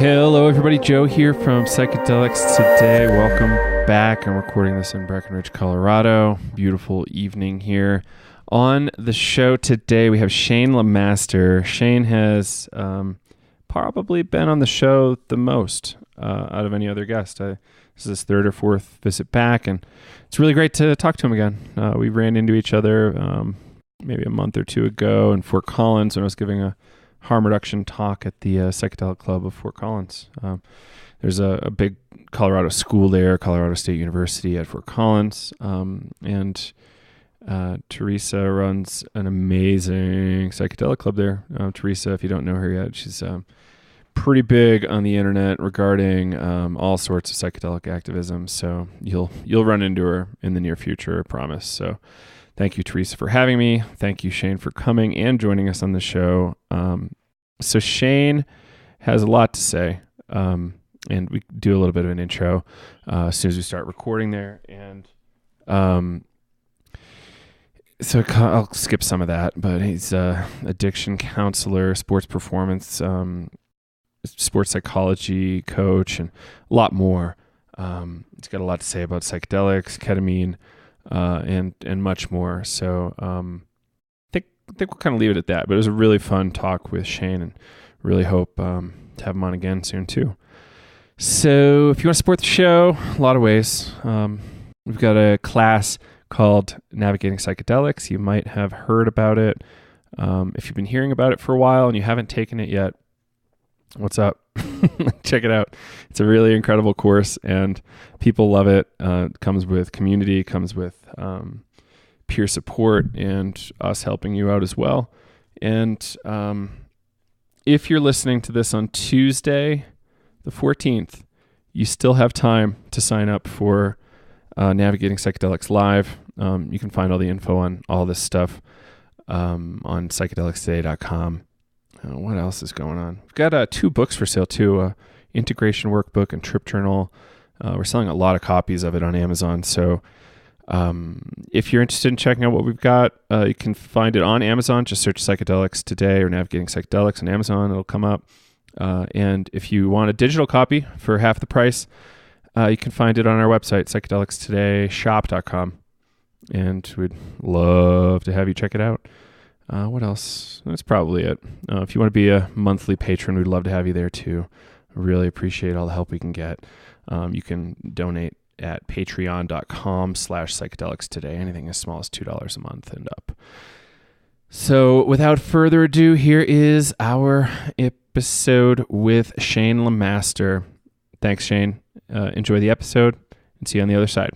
Hello, everybody. Joe here from Psychedelics Today. Welcome back. I'm recording this in Breckenridge, Colorado. Beautiful evening here. On the show today, we have Shane Lemaster. Shane has probably been on the show the most out of any other guest. This is his third or fourth visit back, and it's really great to talk to him again. We ran into each other maybe a month or two ago in Fort Collins when I was giving a harm reduction talk at the Psychedelic Club of Fort Collins. There's a big Colorado school there, Colorado State University at Fort Collins, and Teresa runs an amazing psychedelic club there. Teresa, if you don't know her yet, she's pretty big on the internet regarding all sorts of psychedelic activism. So you'll run into her in the near future, I promise. So thank you, Teresa, for having me. Thank you, Shane, for coming and joining us on the show. So Shane has a lot to say, and we do a little bit of an intro as soon as we start recording there. And so I'll skip some of that, but he's a addiction counselor, sports performance, sports psychology coach, and a lot more. He's got a lot to say about psychedelics, ketamine, and much more. So I think we'll kind of leave it at that. But it was a really fun talk with Shane, and really hope to have him on again soon too. So if you want to support the show, a lot of ways. We've got a class called Navigating Psychedelics. You might have heard about it. If you've been hearing about it for a while and you haven't taken it yet, what's up? Check it out. It's a really incredible course, and people love it. It comes with community, comes with peer support, and us helping you out as well. And if you're listening to this on Tuesday, the 14th, you still have time to sign up for Navigating Psychedelics Live. You can find all the info on all this stuff on psychedelicstoday.com. What else is going on? We've got 2 books for sale too, Integration Workbook and Trip Journal. We're selling a lot of copies of it on Amazon. So if you're interested in checking out what we've got, you can find it on Amazon. Just search Psychedelics Today or Navigating Psychedelics on Amazon. It'll come up. And if you want a digital copy for half the price, you can find it on our website, psychedelicstodayshop.com. And we'd love to have you check it out. What else? That's probably it. If you want to be a monthly patron, we'd love to have you there too. Really appreciate all the help we can get. You can donate at patreon.com/psychedelics today. Anything as small as $2 a month and up. So without further ado, here is our episode with Shane Lemaster. Thanks, Shane. Enjoy the episode, and see you on the other side.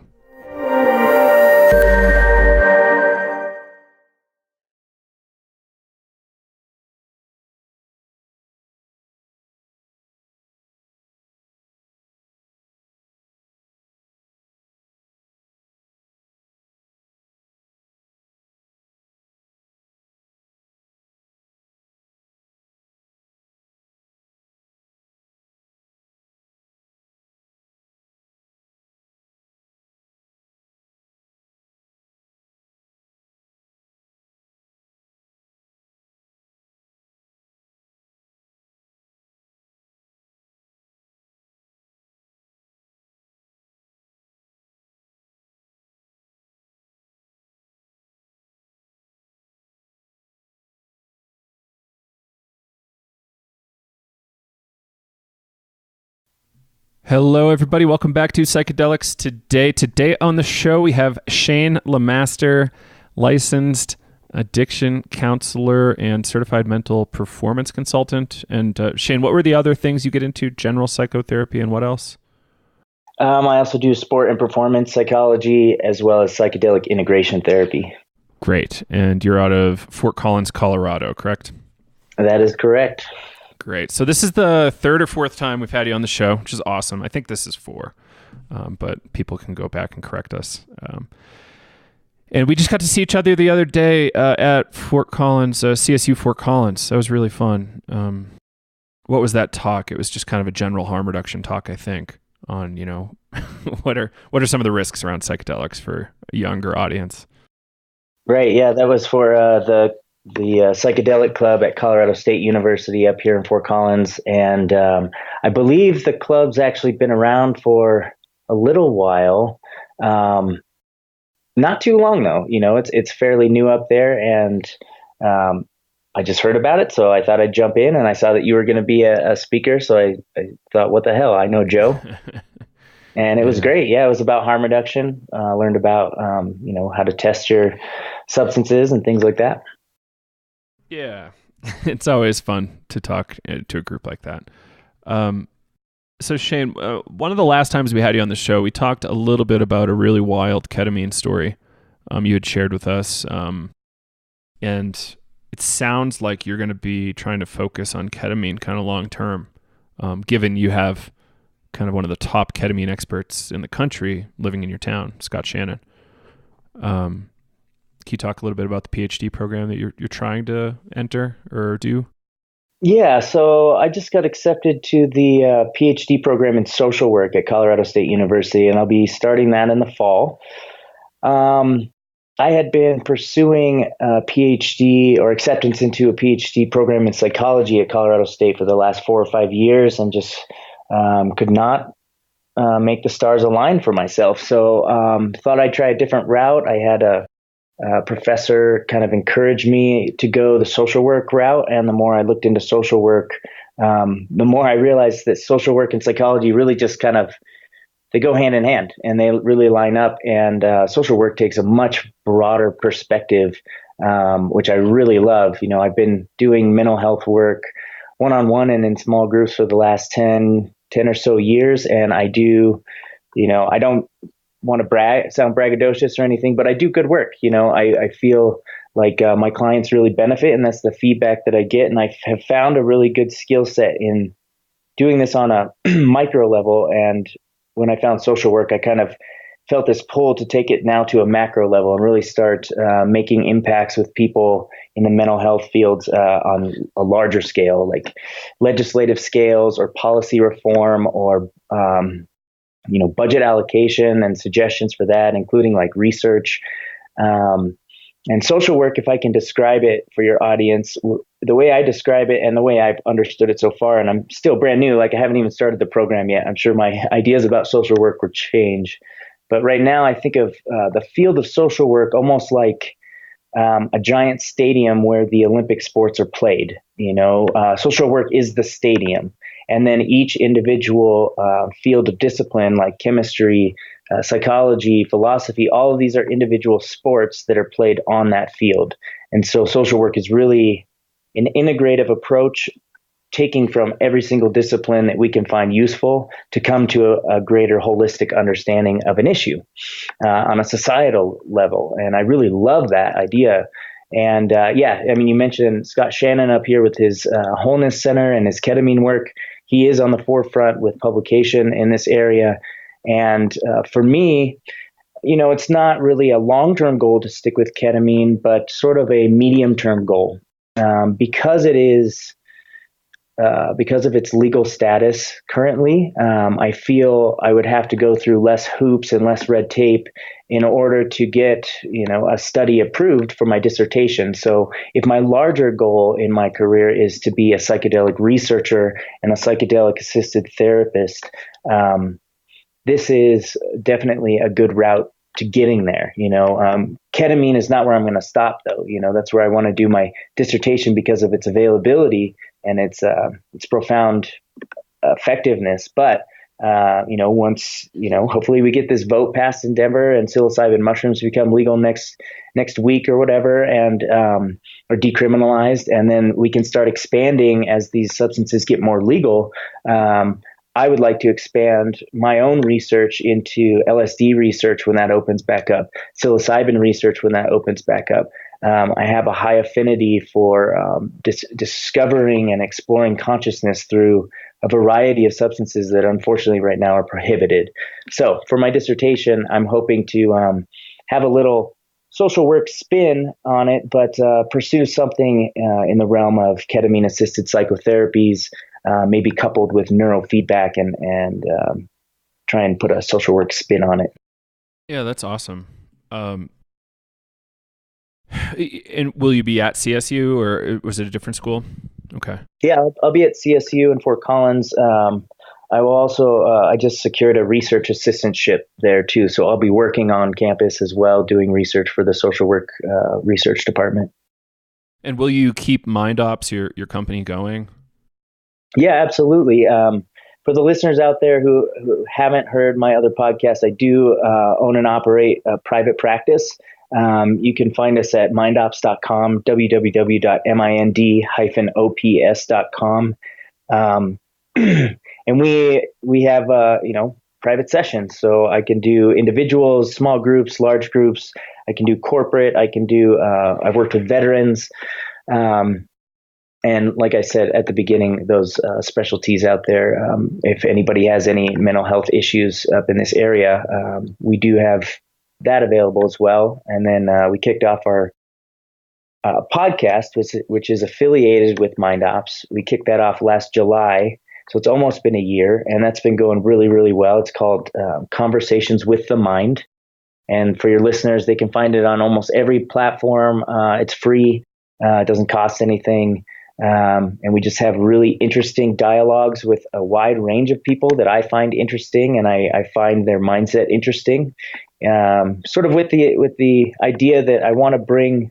Hello, everybody. Welcome back to Psychedelics Today. Today on the show, we have Shane Lemaster, licensed addiction counselor and certified mental performance consultant. And Shane, what were the other things you get into? General psychotherapy and what else? I also do sport and performance psychology as well as psychedelic integration therapy. Great. And you're out of Fort Collins, Colorado, correct? That is correct. Great. So this is the third or fourth time we've had you on the show, which is awesome. I think this is 4, but people can go back and correct us. And we just got to see each other the other day at Fort Collins, CSU Fort Collins. That was really fun. What was that talk? It was just kind of a general harm reduction talk, I think, on, what are some of the risks around psychedelics for a younger audience? Right. Yeah, that was for the Psychedelic Club at Colorado State University up here in Fort Collins. And I believe the club's actually been around for a little while. Not too long, though. It's fairly new up there. And I just heard about it, so I thought I'd jump in, and I saw that you were going to be a speaker. So I thought, what the hell? I know Joe. And it was great. Yeah, it was about harm reduction. Learned about, how to test your substances and things like that. Yeah, it's always fun to talk to a group like that. So Shane, one of the last times we had you on the show, we talked a little bit about a really wild ketamine story you had shared with us. And it sounds like you're going to be trying to focus on ketamine kind of long term, given you have kind of one of the top ketamine experts in the country living in your town, Scott Shannon. Can you talk a little bit about the PhD program that you're trying to enter or do? Yeah, so I just got accepted to the PhD program in social work at Colorado State University, and I'll be starting that in the fall. I had been pursuing a PhD or acceptance into a PhD program in psychology at Colorado State for the last 4 or 5 years, and just could not make the stars align for myself. So thought I'd try a different route. I had a professor kind of encourage me to go the social work route. And the more I looked into social work, the more I realized that social work and psychology really just kind of, they go hand in hand and they really line up. And social work takes a much broader perspective, which I really love. I've been doing mental health work one-on-one and in small groups for the last 10 or so years. And I do, I don't want to sound braggadocious or anything, but I do good work. I feel like my clients really benefit, and that's the feedback that I get. And I have found a really good skill set in doing this on a micro level. And when I found social work, I kind of felt this pull to take it now to a macro level and really start making impacts with people in the mental health fields on a larger scale, like legislative scales or policy reform or budget allocation and suggestions for that, including like research. And social work, if I can describe it for your audience, the way I describe it and the way I've understood it so far, and I'm still brand new, like I haven't even started the program yet. I'm sure my ideas about social work will change. But right now I think of the field of social work almost like a giant stadium where the Olympic sports are played. Social work is the stadium. And then each individual field of discipline like chemistry, psychology, philosophy, all of these are individual sports that are played on that field. And so social work is really an integrative approach, taking from every single discipline that we can find useful to come to a greater holistic understanding of an issue on a societal level. And I really love that idea. And you mentioned Scott Shannon up here with his Wholeness Center and his ketamine work. He is on the forefront with publication in this area. And for me, it's not really a long-term goal to stick with ketamine, but sort of a medium-term goal because it is because of its legal status currently. I feel I would have to go through less hoops and less red tape in order to get, a study approved for my dissertation. So if my larger goal in my career is to be a psychedelic researcher and a psychedelic assisted therapist, this is definitely a good route to getting there. Ketamine is not where I'm going to stop though. That's where I want to do my dissertation because of its availability and its profound effectiveness. But once hopefully we get this vote passed in Denver and psilocybin mushrooms become legal next week or whatever, and or decriminalized, and then we can start expanding as these substances get more legal. I would like to expand my own research into LSD research when that opens back up, psilocybin research when that opens back up. I have a high affinity for discovering and exploring consciousness through a variety of substances that unfortunately right now are prohibited. So for my dissertation, I'm hoping to have a little social work spin on it, but pursue something in the realm of ketamine-assisted psychotherapies, maybe coupled with neurofeedback and try and put a social work spin on it. Yeah, that's awesome. And will you be at CSU or was it a different school? Okay. Yeah, I'll be at CSU in Fort Collins. I will also, I just secured a research assistantship there too. So I'll be working on campus as well, doing research for the social work research department. And will you keep MindOps, your company, going? Yeah, absolutely. For the listeners out there who haven't heard my other podcast, I do own and operate a private practice. You can find us at mindops.com, www.mind-ops.com. And we have, private sessions. So I can do individuals, small groups, large groups. I can do corporate. I can do, I've worked with veterans. And like I said at the beginning, those specialties out there, if anybody has any mental health issues up in this area, we do have that available as well. And then we kicked off our podcast, which is affiliated with MindOps. We kicked that off last July. So it's almost been a year, and that's been going really, really well. It's called Conversations with the Mind. And for your listeners, they can find it on almost every platform. It's free. It doesn't cost anything. And we just have really interesting dialogues with a wide range of people that I find interesting, and I find their mindset interesting. Sort of with the idea that I want to bring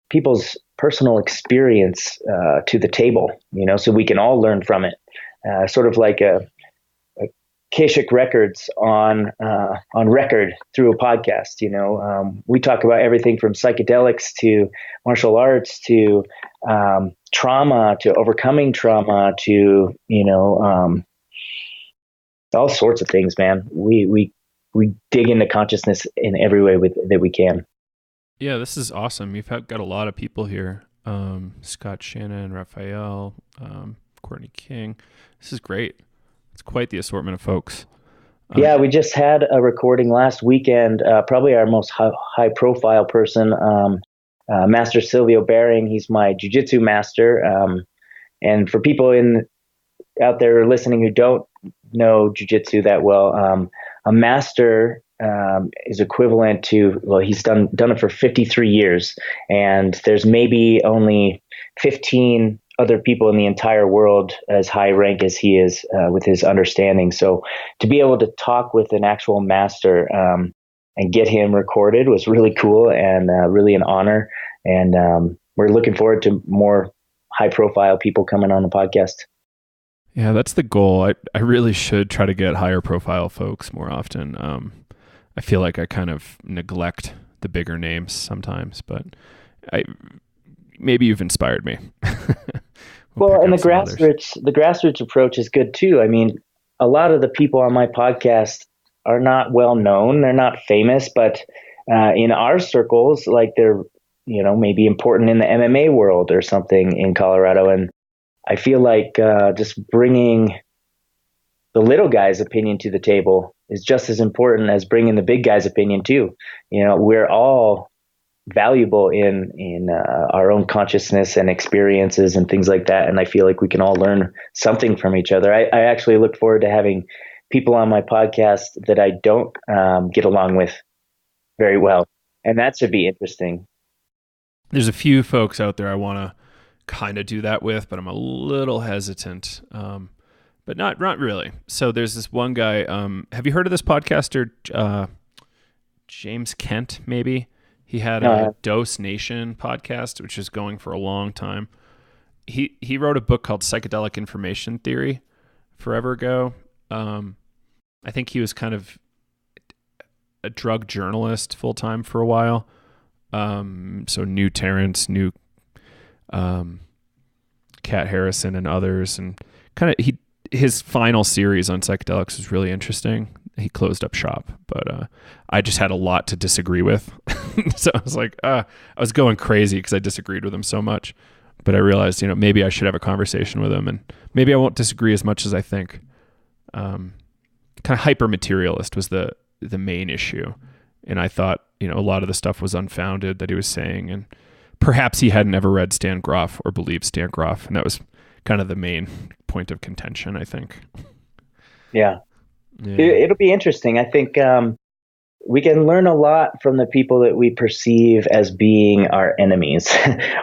people's personal experience to the table, so we can all learn from it. Sort of like a Akashic records on record through a podcast. We talk about everything from psychedelics to martial arts to trauma to overcoming trauma to all sorts of things, man. We dig into consciousness in every way that we can. Yeah, this is awesome. You've got a lot of people here. Scott Shannon, Raphael, Courtney King. This is great. It's quite the assortment of folks. Yeah, we just had a recording last weekend. Probably our most high profile person, Master Silvio Bering. He's my jiu-jitsu master. And for people out there listening who don't know jiu-jitsu that well, a master is equivalent to, well, he's done it for 53 years, and there's maybe only 15 other people in the entire world as high rank as he is with his understanding. So to be able to talk with an actual master and get him recorded was really cool and really an honor. And we're looking forward to more high profile people coming on the podcast. Yeah, that's the goal. I really should try to get higher profile folks more often. I feel like I kind of neglect the bigger names sometimes, but maybe you've inspired me. Well, and the grassroots approach is good too. I mean, a lot of the people on my podcast are not well known. They're not famous, but in our circles, like they're, maybe important in the MMA world or something in Colorado. And I feel like just bringing the little guy's opinion to the table is just as important as bringing the big guy's opinion too. We're all valuable in our own consciousness and experiences and things like that. And I feel like we can all learn something from each other. I actually look forward to having people on my podcast that I don't get along with very well. And that should be interesting. There's a few folks out there I want to kind of do that with, but I'm a little hesitant. But not really. So there's this one guy. Have you heard of this podcaster, James Kent? Maybe he had a Dose Nation podcast, which is going for a long time. He wrote a book called Psychedelic Information Theory forever ago. I think he was kind of a drug journalist full time for a while. So New Terrence, New Kat Harrison, and others, and kind of his final series on psychedelics was really interesting. He closed up shop, but I just had a lot to disagree with. So I was like, I was going crazy because I disagreed with him so much. But I realized, maybe I should have a conversation with him, and maybe I won't disagree as much as I think. Kind of hyper materialist was the main issue, and I thought, a lot of the stuff was unfounded that he was saying, and perhaps he hadn't ever read Stan Grof or believed Stan Grof, and that was kind of the main point of contention, I think. Yeah. It'll be interesting. I think we can learn a lot from the people that we perceive as being our enemies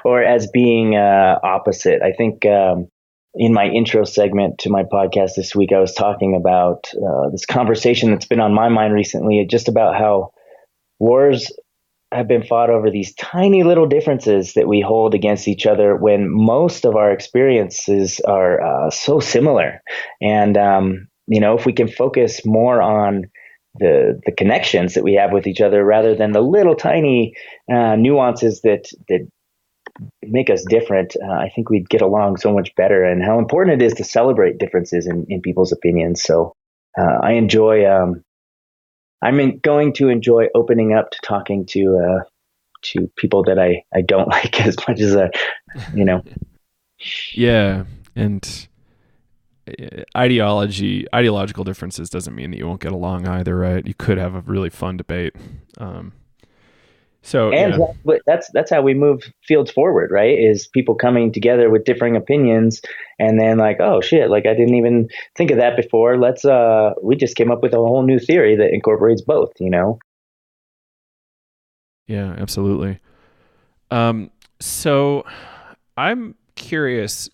or as being opposite. I think in my intro segment to my podcast this week, I was talking about this conversation that's been on my mind recently, just about how wars have been fought over these tiny little differences that we hold against each other when most of our experiences are so similar. And, if we can focus more on the connections that we have with each other rather than the little tiny nuances that make us different, I think we'd get along so much better, and how important it is to celebrate differences in people's opinions. So I'm going to enjoy opening up to talking to people that I don't like as much as Yeah, and ideological differences doesn't mean that you won't get along either, right? You could have a really fun debate. That's how we move fields forward, right? Is people coming together with differing opinions, and then like, oh shit, like I didn't even think of that before. We just came up with a whole new theory that incorporates both, Yeah, absolutely. So I'm curious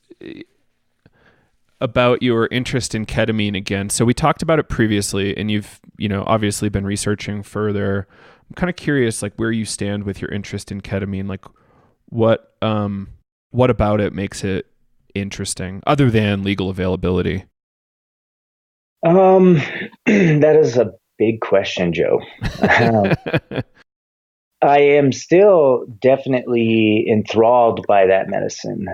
about your interest in ketamine again. So we talked about it previously, and you've, obviously been researching further. I'm kind of curious, like, where you stand with your interest in ketamine. Like, what about it makes it interesting, other than legal availability? That is a big question, Joe. I am still definitely enthralled by that medicine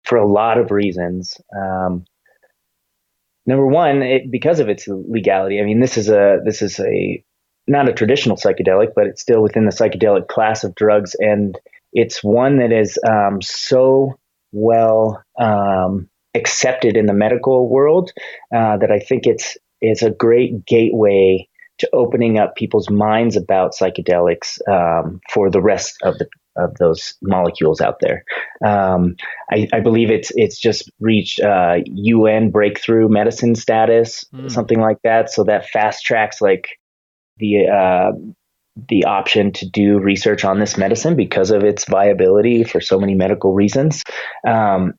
for a lot of reasons. Number one, because of its legality. I mean, this is not a traditional psychedelic, but it's still within the psychedelic class of drugs, and it's one that is so well accepted in the medical world that I think it's a great gateway to opening up people's minds about psychedelics for the rest of those molecules out there. I believe it's just reached UN breakthrough medicine status, something like that. So that fast tracks like the option to do research on this medicine because of its viability for so many medical reasons. And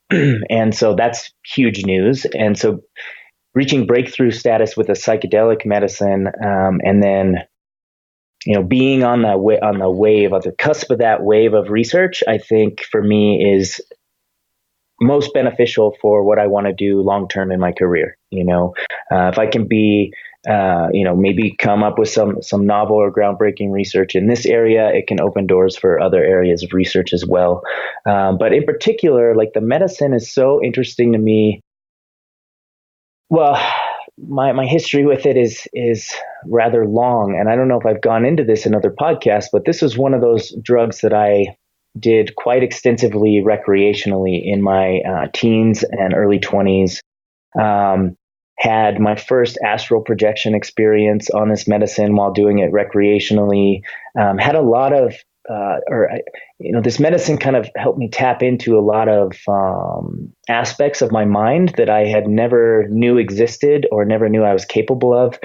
so that's huge news. And so reaching breakthrough status with a psychedelic medicine, and then, being on the wave, on the cusp of that wave of research, I think for me is most beneficial for what I want to do long-term in my career. If I can be, maybe come up with some novel or groundbreaking research in this area, it can open doors for other areas of research as well. But in particular, like the medicine is so interesting to me. Well, my history with it is rather long, and I don't know if I've gone into this in other podcasts, but this was one of those drugs that I did quite extensively recreationally in my teens and early 20s. Had my first astral projection experience on this medicine while doing it recreationally. Had a lot of, this medicine kind of helped me tap into a lot of aspects of my mind that I had never knew existed or never knew I was capable of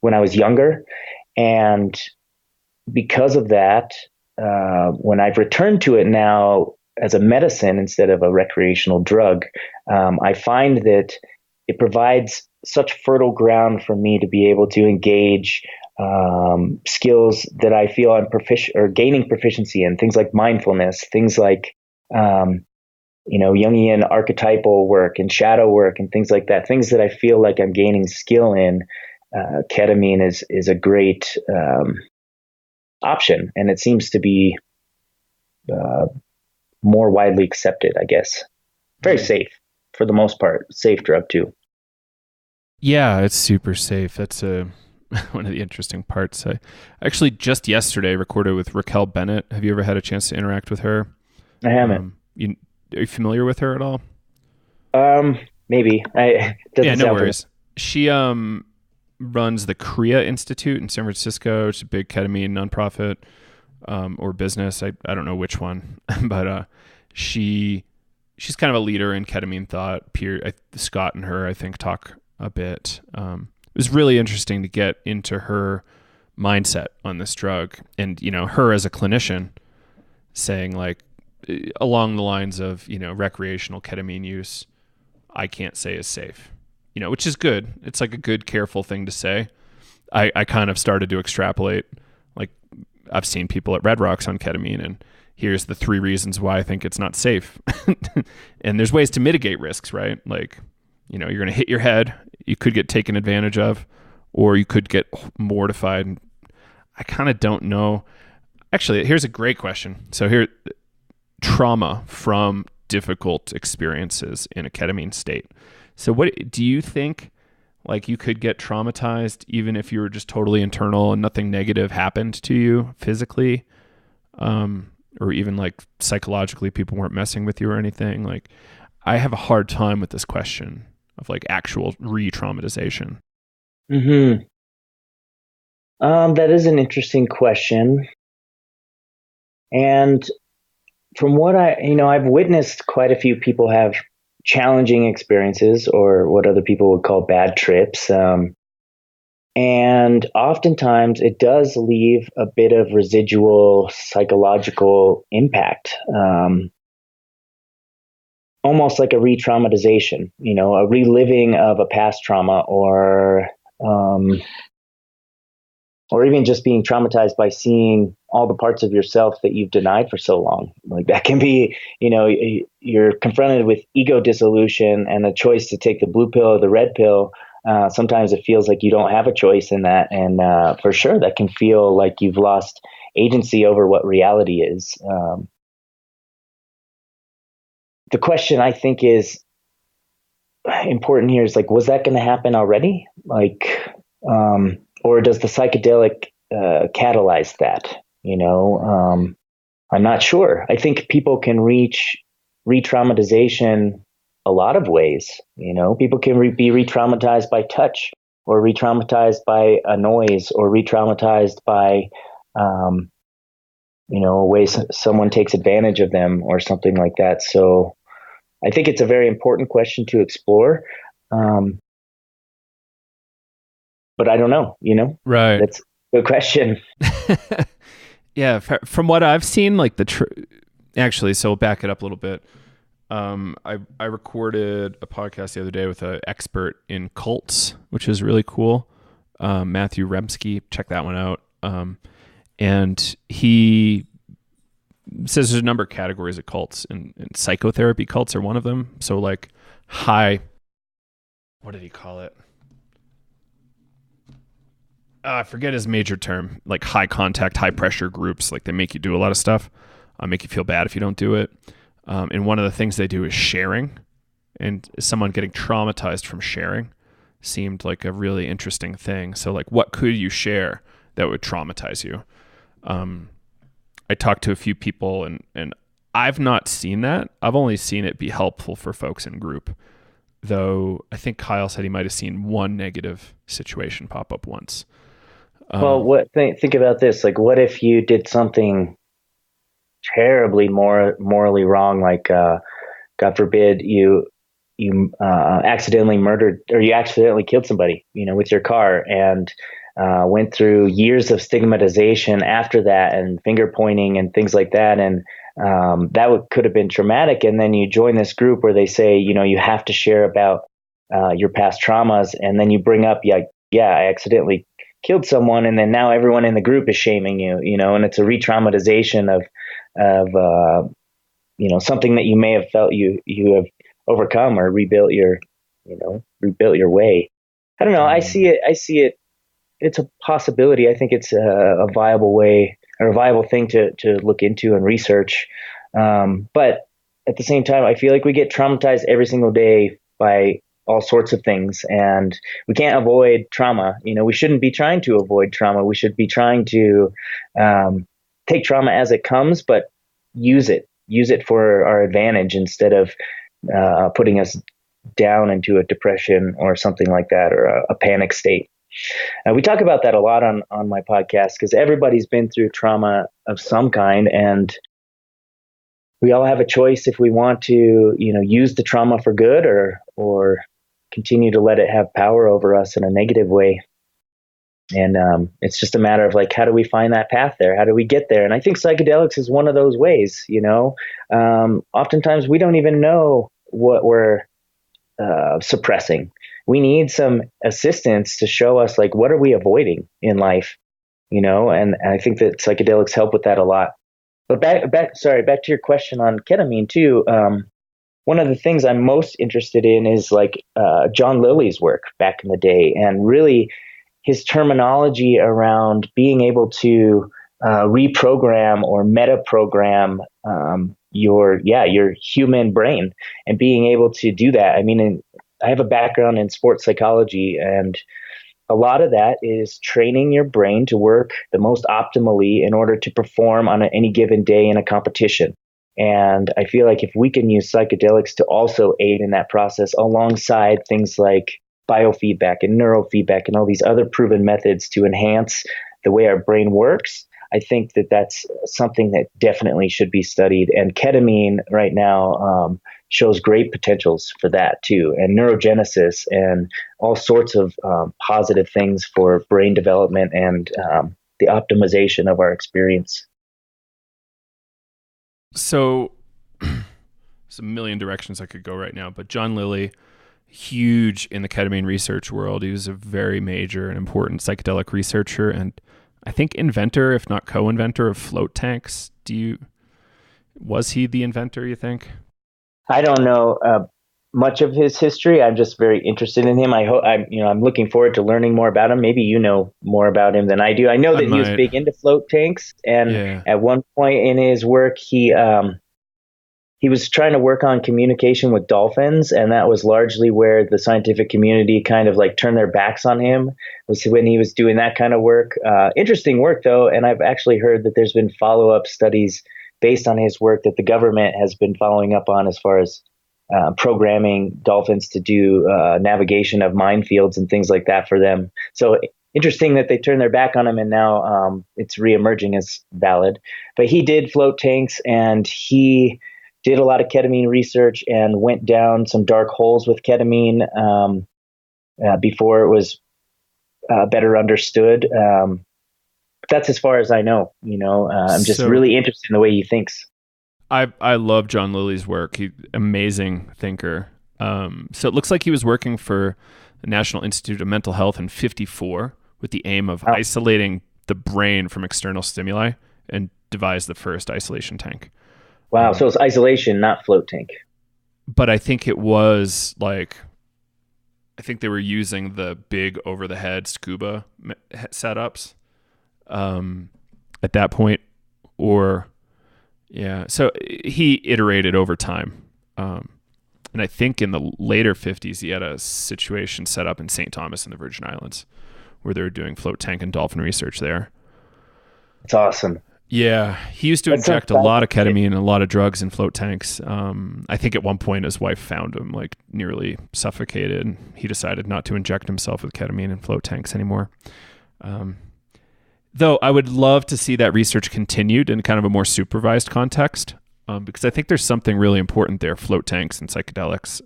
when I was younger. And because of that, when I've returned to it now as a medicine instead of a recreational drug, I find that it provides such fertile ground for me to be able to engage skills that I feel I'm proficient or gaining proficiency in, things like mindfulness, things like, Jungian archetypal work and shadow work and things like that, things that I feel like I'm gaining skill in. Ketamine is a great option, and it seems to be more widely accepted, I guess. Very safe for the most part, safe drug too. Yeah, it's super safe. That's one of the interesting parts. I actually just yesterday recorded with Raquel Bennett. Have you ever had a chance to interact with her? I haven't. Are you familiar with her at all? Maybe. No worries. She runs the KRIA Institute in San Francisco. It's a big ketamine nonprofit or business. I don't know which one, but she's kind of a leader in ketamine thought. Scott and her, I think, talk a bit. was really interesting to get into her mindset on this drug, and her as a clinician saying like along the lines of recreational ketamine use I can't say is safe, which is good. It's like a good careful thing to say. I kind of started to extrapolate, like I've seen people at Red Rocks on ketamine, and here's the 3 reasons why I think it's not safe. And there's ways to mitigate risks, right? Like, you're going to hit your head, you could get taken advantage of, or you could get mortified. And I kind of don't know. Actually, here's a great question. So here, trauma from difficult experiences in a ketamine state. So what do you think, like, you could get traumatized even if you were just totally internal and nothing negative happened to you physically? Or even like psychologically, people weren't messing with you or anything? Like, I have a hard time with this question of like actual re-traumatization. Mm-hmm. That is an interesting question. And from what I've witnessed quite a few people have challenging experiences, or what other people would call bad trips. And oftentimes it does leave a bit of residual psychological impact, almost like a re-traumatization, a reliving of a past trauma, or even just being traumatized by seeing all the parts of yourself that you've denied for so long. Like, that can be, you're confronted with ego dissolution and the choice to take the blue pill or the red pill. Sometimes it feels like you don't have a choice in that. And for sure, that can feel like you've lost agency over what reality is. The question I think is important here is like, was that going to happen already? Like, or does the psychedelic catalyze that? I'm not sure. I think people can reach re-traumatization a lot of ways. People can be re-traumatized by touch, or re-traumatized by a noise, or re-traumatized by, a way someone takes advantage of them or something like that. So I think it's a very important question to explore. But I don't know, Right. That's a good question. Yeah. From what I've seen, like actually, so we'll back it up a little bit. I recorded a podcast the other day with an expert in cults, which is really cool. Matthew Remsky, check that one out. And he says there's a number of categories of cults, and psychotherapy cults are one of them. So like what did he call it? I forget his major term, like high contact, high pressure groups. Like, they make you do a lot of stuff, make you feel bad if you don't do it. And one of the things they do is sharing, and someone getting traumatized from sharing seemed like a really interesting thing. So like, what could you share that would traumatize you? I talked to a few people, and I've not seen that. I've only seen it be helpful for folks in group, though I think Kyle said he might have seen one negative situation pop up once. Well, think about this. Like, what if you did something terribly morally wrong? Like, God forbid, you accidentally murdered, or you accidentally killed somebody, with your car, and went through years of stigmatization after that, and finger pointing and things like that. And that could have been traumatic. And then you join this group where they say, you have to share about your past traumas. And then you bring up, I accidentally killed someone. And then now everyone in the group is shaming you, and it's a re-traumatization of something that you may have felt you have overcome, or rebuilt your way. I don't know. I see it. It's a possibility. I think it's a viable way, or a viable thing to look into and research. But at the same time, I feel like we get traumatized every single day by all sorts of things, and we can't avoid trauma. We shouldn't be trying to avoid trauma. We should be trying to take trauma as it comes, but use it for our advantage, instead of putting us down into a depression or something like that, or a panic state. We talk about that a lot on my podcast, because everybody's been through trauma of some kind, and we all have a choice if we want to, use the trauma for good, or continue to let it have power over us in a negative way. And it's just a matter of like, how do we find that path there? How do we get there? And I think psychedelics is one of those ways, you know. Oftentimes we don't even know what we're suppressing. We need some assistance to show us like, what are we avoiding in life, you know? And I think that psychedelics help with that a lot. But back to your question on ketamine too. One of the things I'm most interested in is like John Lilly's work back in the day, and really his terminology around being able to reprogram or metaprogram your human brain, and being able to do that. I mean, I have a background in sports psychology, and a lot of that is training your brain to work the most optimally in order to perform on any given day in a competition. And I feel like if we can use psychedelics to also aid in that process alongside things like biofeedback and neurofeedback and all these other proven methods to enhance the way our brain works, I think that that's something that definitely should be studied. And ketamine right now shows great potentials for that too, and neurogenesis and all sorts of positive things for brain development and the optimization of our experience. So there's a million directions I could go right now, but John Lilly, huge in the ketamine research world. He was a very major and important psychedelic researcher, and I think inventor, if not co-inventor, of float tanks. Was he the inventor, you think? I don't know much of his history. I'm just very interested in him. I'm looking forward to learning more about him. Maybe you know more about him than I do. I know that he was big into float tanks, and at one point in his work, he was trying to work on communication with dolphins, and that was largely where the scientific community kind of like turned their backs on him, was when he was doing that kind of work. Interesting work though, and I've actually heard that there's been follow-up studies based on his work that the government has been following up on as far as programming dolphins to do navigation of minefields and things like that for them. So interesting that they turned their back on him, and now it's reemerging as valid. But he did float tanks, and he did a lot of ketamine research and went down some dark holes with ketamine before it was better understood. That's as far as I know. You know, I'm just really interested in the way he thinks. I love John Lilly's work. He's amazing thinker. So it looks like he was working for the National Institute of Mental Health in '54 with the aim of isolating the brain from external stimuli, and devised the first isolation tank. Wow. So it's isolation, not float tank. But I think it was like, I think they were using the big over the head scuba setups at that point, so he iterated over time. And I think in the later 50s, he had a situation set up in St. Thomas in the Virgin Islands where they were doing float tank and dolphin research there. It's awesome. Yeah, he used to inject a lot of ketamine and a lot of drugs in float tanks. I think at one point his wife found him like nearly suffocated, and he decided not to inject himself with ketamine in float tanks anymore. Though I would love to see that research continued in kind of a more supervised context, because I think there's something really important there, float tanks and psychedelics.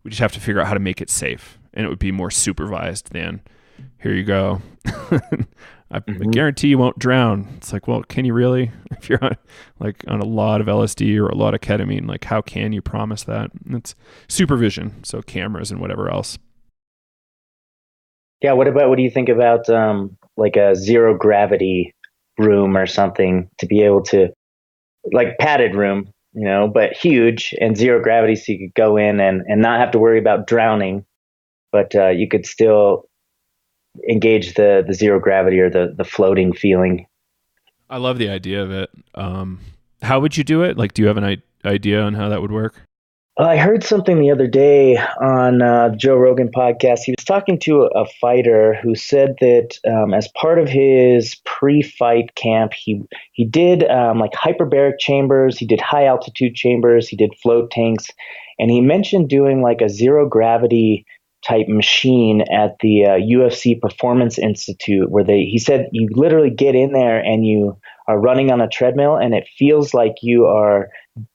We just have to figure out how to make it safe, and it would be more supervised than, here you go. I guarantee you won't drown. It's like, well, can you really? If you're on a lot of LSD or a lot of ketamine, like how can you promise that? And it's supervision, so cameras and whatever else. Yeah, what do you think about like a zero gravity room or something, to be able to, like padded room, you know, but huge and zero gravity, so you could go in and not have to worry about drowning, but you could still engage the zero gravity or the floating feeling. I love the idea of it. How would you do it? Like, do you have an idea on how that would work? I heard something the other day on the Joe Rogan podcast. He was talking to a fighter who said that as part of his pre-fight camp, he did like hyperbaric chambers, he did high altitude chambers, he did float tanks, and he mentioned doing like a zero gravity type machine at the UFC Performance Institute, where he said you literally get in there and you are running on a treadmill, and it feels like you are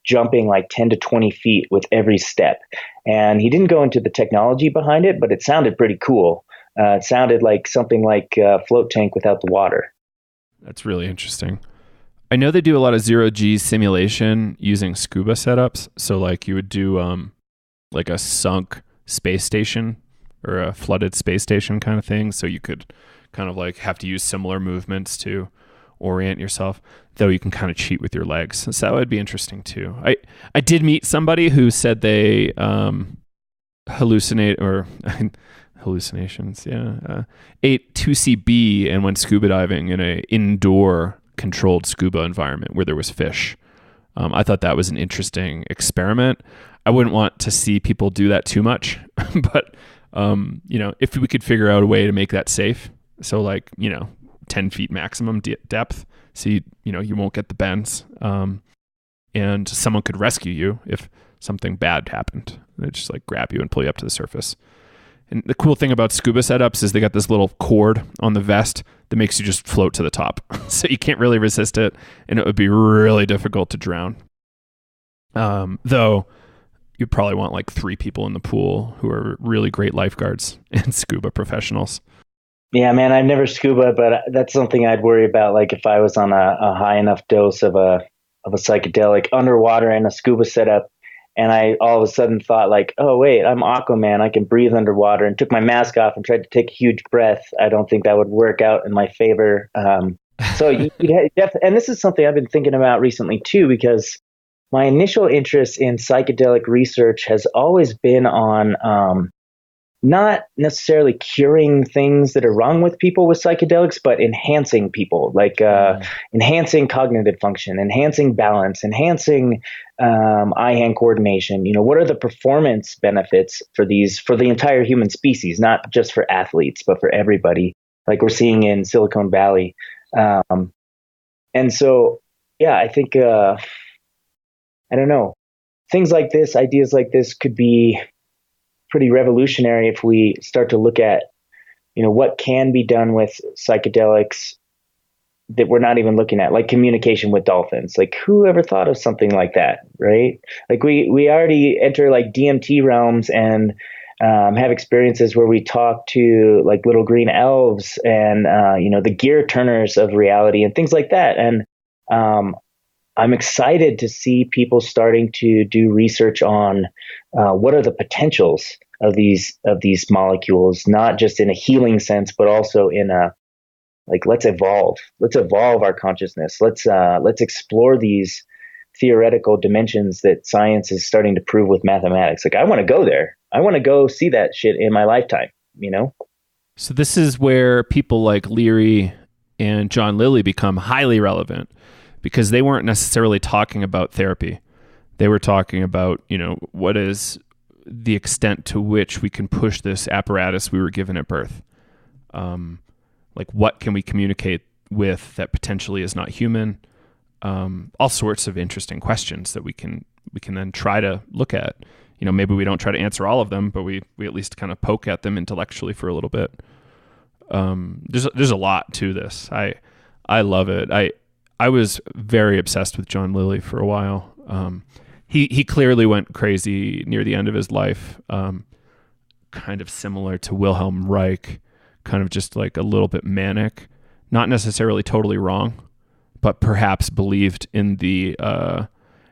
jumping like 10 to 20 feet with every step. And he didn't go into the technology behind it, but it sounded pretty cool. It sounded like something like a float tank without the water. That's really interesting. I know they do a lot of zero-G simulation using scuba setups. So like you would do like a sunk space station or a flooded space station kind of thing. So you could kind of like have to use similar movements to orient yourself, though you can kind of cheat with your legs. So that would be interesting too. I did meet somebody who said they hallucinate or hallucinations, ate 2CB and went scuba diving in a indoor controlled scuba environment where there was fish. I thought that was an interesting experiment. I wouldn't want to see people do that too much, but if we could figure out a way to make that safe, so like 10 feet maximum depth, so you won't get the bends, and someone could rescue you if something bad happened. They just like grab you and pull you up to the surface. And the cool thing about scuba setups is they got this little cord on the vest that makes you just float to the top. So you can't really resist it, and it would be really difficult to drown. Though you'd probably want like 3 people in the pool who are really great lifeguards and scuba professionals. Yeah, man, I've never scuba, but that's something I'd worry about. Like if I was on a high enough dose of a psychedelic underwater in a scuba setup, and I all of a sudden thought like, oh wait, I'm Aquaman, I can breathe underwater, and took my mask off and tried to take a huge breath. I don't think that would work out in my favor. So and this is something I've been thinking about recently too, because my initial interest in psychedelic research has always been on not necessarily curing things that are wrong with people with psychedelics, but enhancing people, like enhancing cognitive function, enhancing balance, enhancing eye-hand coordination. What are the performance benefits for the entire human species, not just for athletes, but for everybody, like we're seeing in Silicon Valley. And so, yeah, I think, I don't know, things like this, ideas like this could be pretty revolutionary if we start to look at, what can be done with psychedelics that we're not even looking at, like communication with dolphins. Like who ever thought of something like that, right? Like we already enter like DMT realms and have experiences where we talk to like little green elves and, the gear turners of reality and things like that. And I'm excited to see people starting to do research on what are the potentials of these molecules, not just in a healing sense, but also in a like let's evolve our consciousness. Let's explore these theoretical dimensions that science is starting to prove with mathematics. Like I want to go there. I want to go see that shit in my lifetime. So this is where people like Leary and John Lilly become highly relevant, because they weren't necessarily talking about therapy. They were talking about, what is the extent to which we can push this apparatus we were given at birth. Like what can we communicate with that potentially is not human? All sorts of interesting questions that we can then try to look at. Maybe we don't try to answer all of them, but we at least kind of poke at them intellectually for a little bit. There's a lot to this. I love it. I was very obsessed with John Lilly for a while. He clearly went crazy near the end of his life, kind of similar to Wilhelm Reich, kind of just like a little bit manic, not necessarily totally wrong, but perhaps believed in the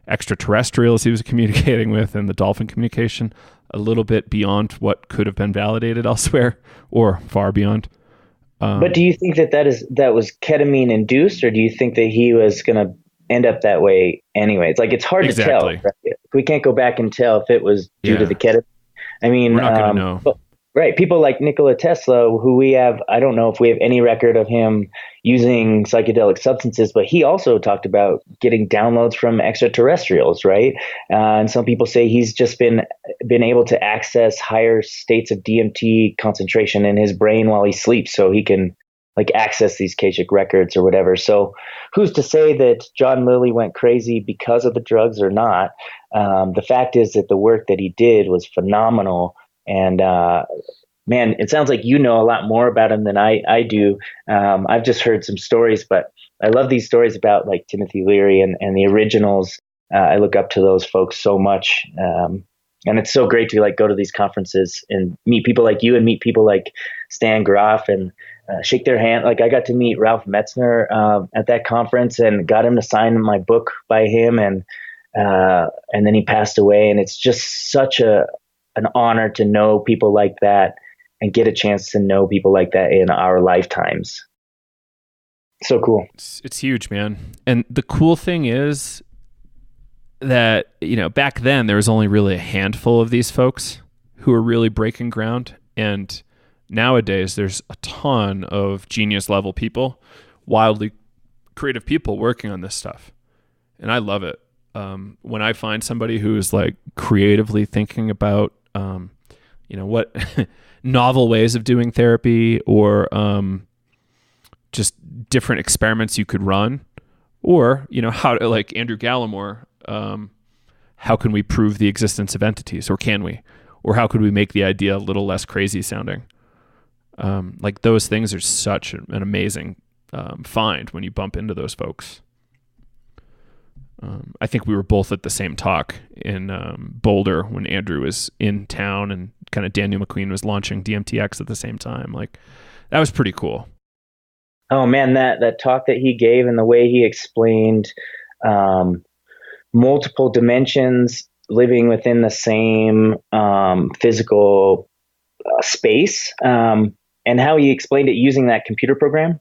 extraterrestrials he was communicating with and the dolphin communication a little bit beyond what could have been validated elsewhere, or far beyond. But do you think that was ketamine induced, or do you think that he was going to end up that way anyway? It's like, it's hard to tell. Right? We can't go back and tell if it was due to the ketamine. I mean, we're not going to know. Right. People like Nikola Tesla, who I don't know if we have any record of him using psychedelic substances, but he also talked about getting downloads from extraterrestrials, right? And some people say he's just been able to access higher states of DMT concentration in his brain while he sleeps, so he can like access these Akashic records or whatever. So who's to say that John Lilly went crazy because of the drugs or not? The fact is that the work that he did was phenomenal. And man, it sounds like you know a lot more about him than I do. I've just heard some stories, but I love these stories about like Timothy Leary and the originals I look up to those folks so much. And it's so great to like go to these conferences and meet people like you and meet people like Stan Groff and shake their hand. Like I got to meet Ralph Metzner at that conference and got him to sign my book by him. And then he passed away. And it's just such an honor to know people like that and get a chance to know people like that in our lifetimes. So cool. It's huge, man. And the cool thing is that, back then there was only really a handful of these folks who were really breaking ground. And nowadays there's a ton of genius level people, wildly creative people working on this stuff. And I love it. When I find somebody who's like creatively thinking about, what novel ways of doing therapy or just different experiments you could run, or, how to, like Andrew Gallimore, how can we prove the existence of entities, or can we? Or how could we make the idea a little less crazy sounding? Like those things are such an amazing find when you bump into those folks. I think we were both at the same talk in Boulder when Andrew was in town, and kind of Daniel McQueen was launching DMTX at the same time. Like that was pretty cool. Oh man, that talk that he gave and the way he explained multiple dimensions living within the same physical space, and how he explained it using that computer program.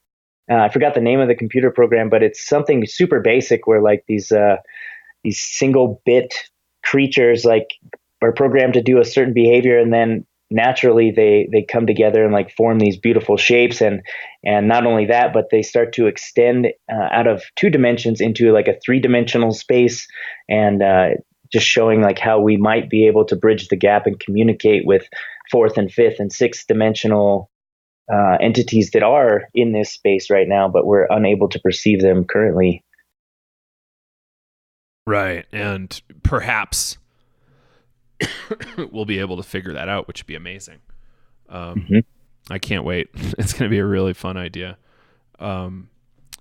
I forgot the name of the computer program, but it's something super basic where like these single bit creatures like are programmed to do a certain behavior, and then naturally they come together and like form these beautiful shapes. And not only that, but they start to extend out of 2 dimensions into like a 3-dimensional space, and just showing like how we might be able to bridge the gap and communicate with 4th and 5th and 6th dimensional entities that are in this space right now, but we're unable to perceive them currently. Right. And perhaps we'll be able to figure that out, which would be amazing. I can't wait. It's going to be a really fun idea.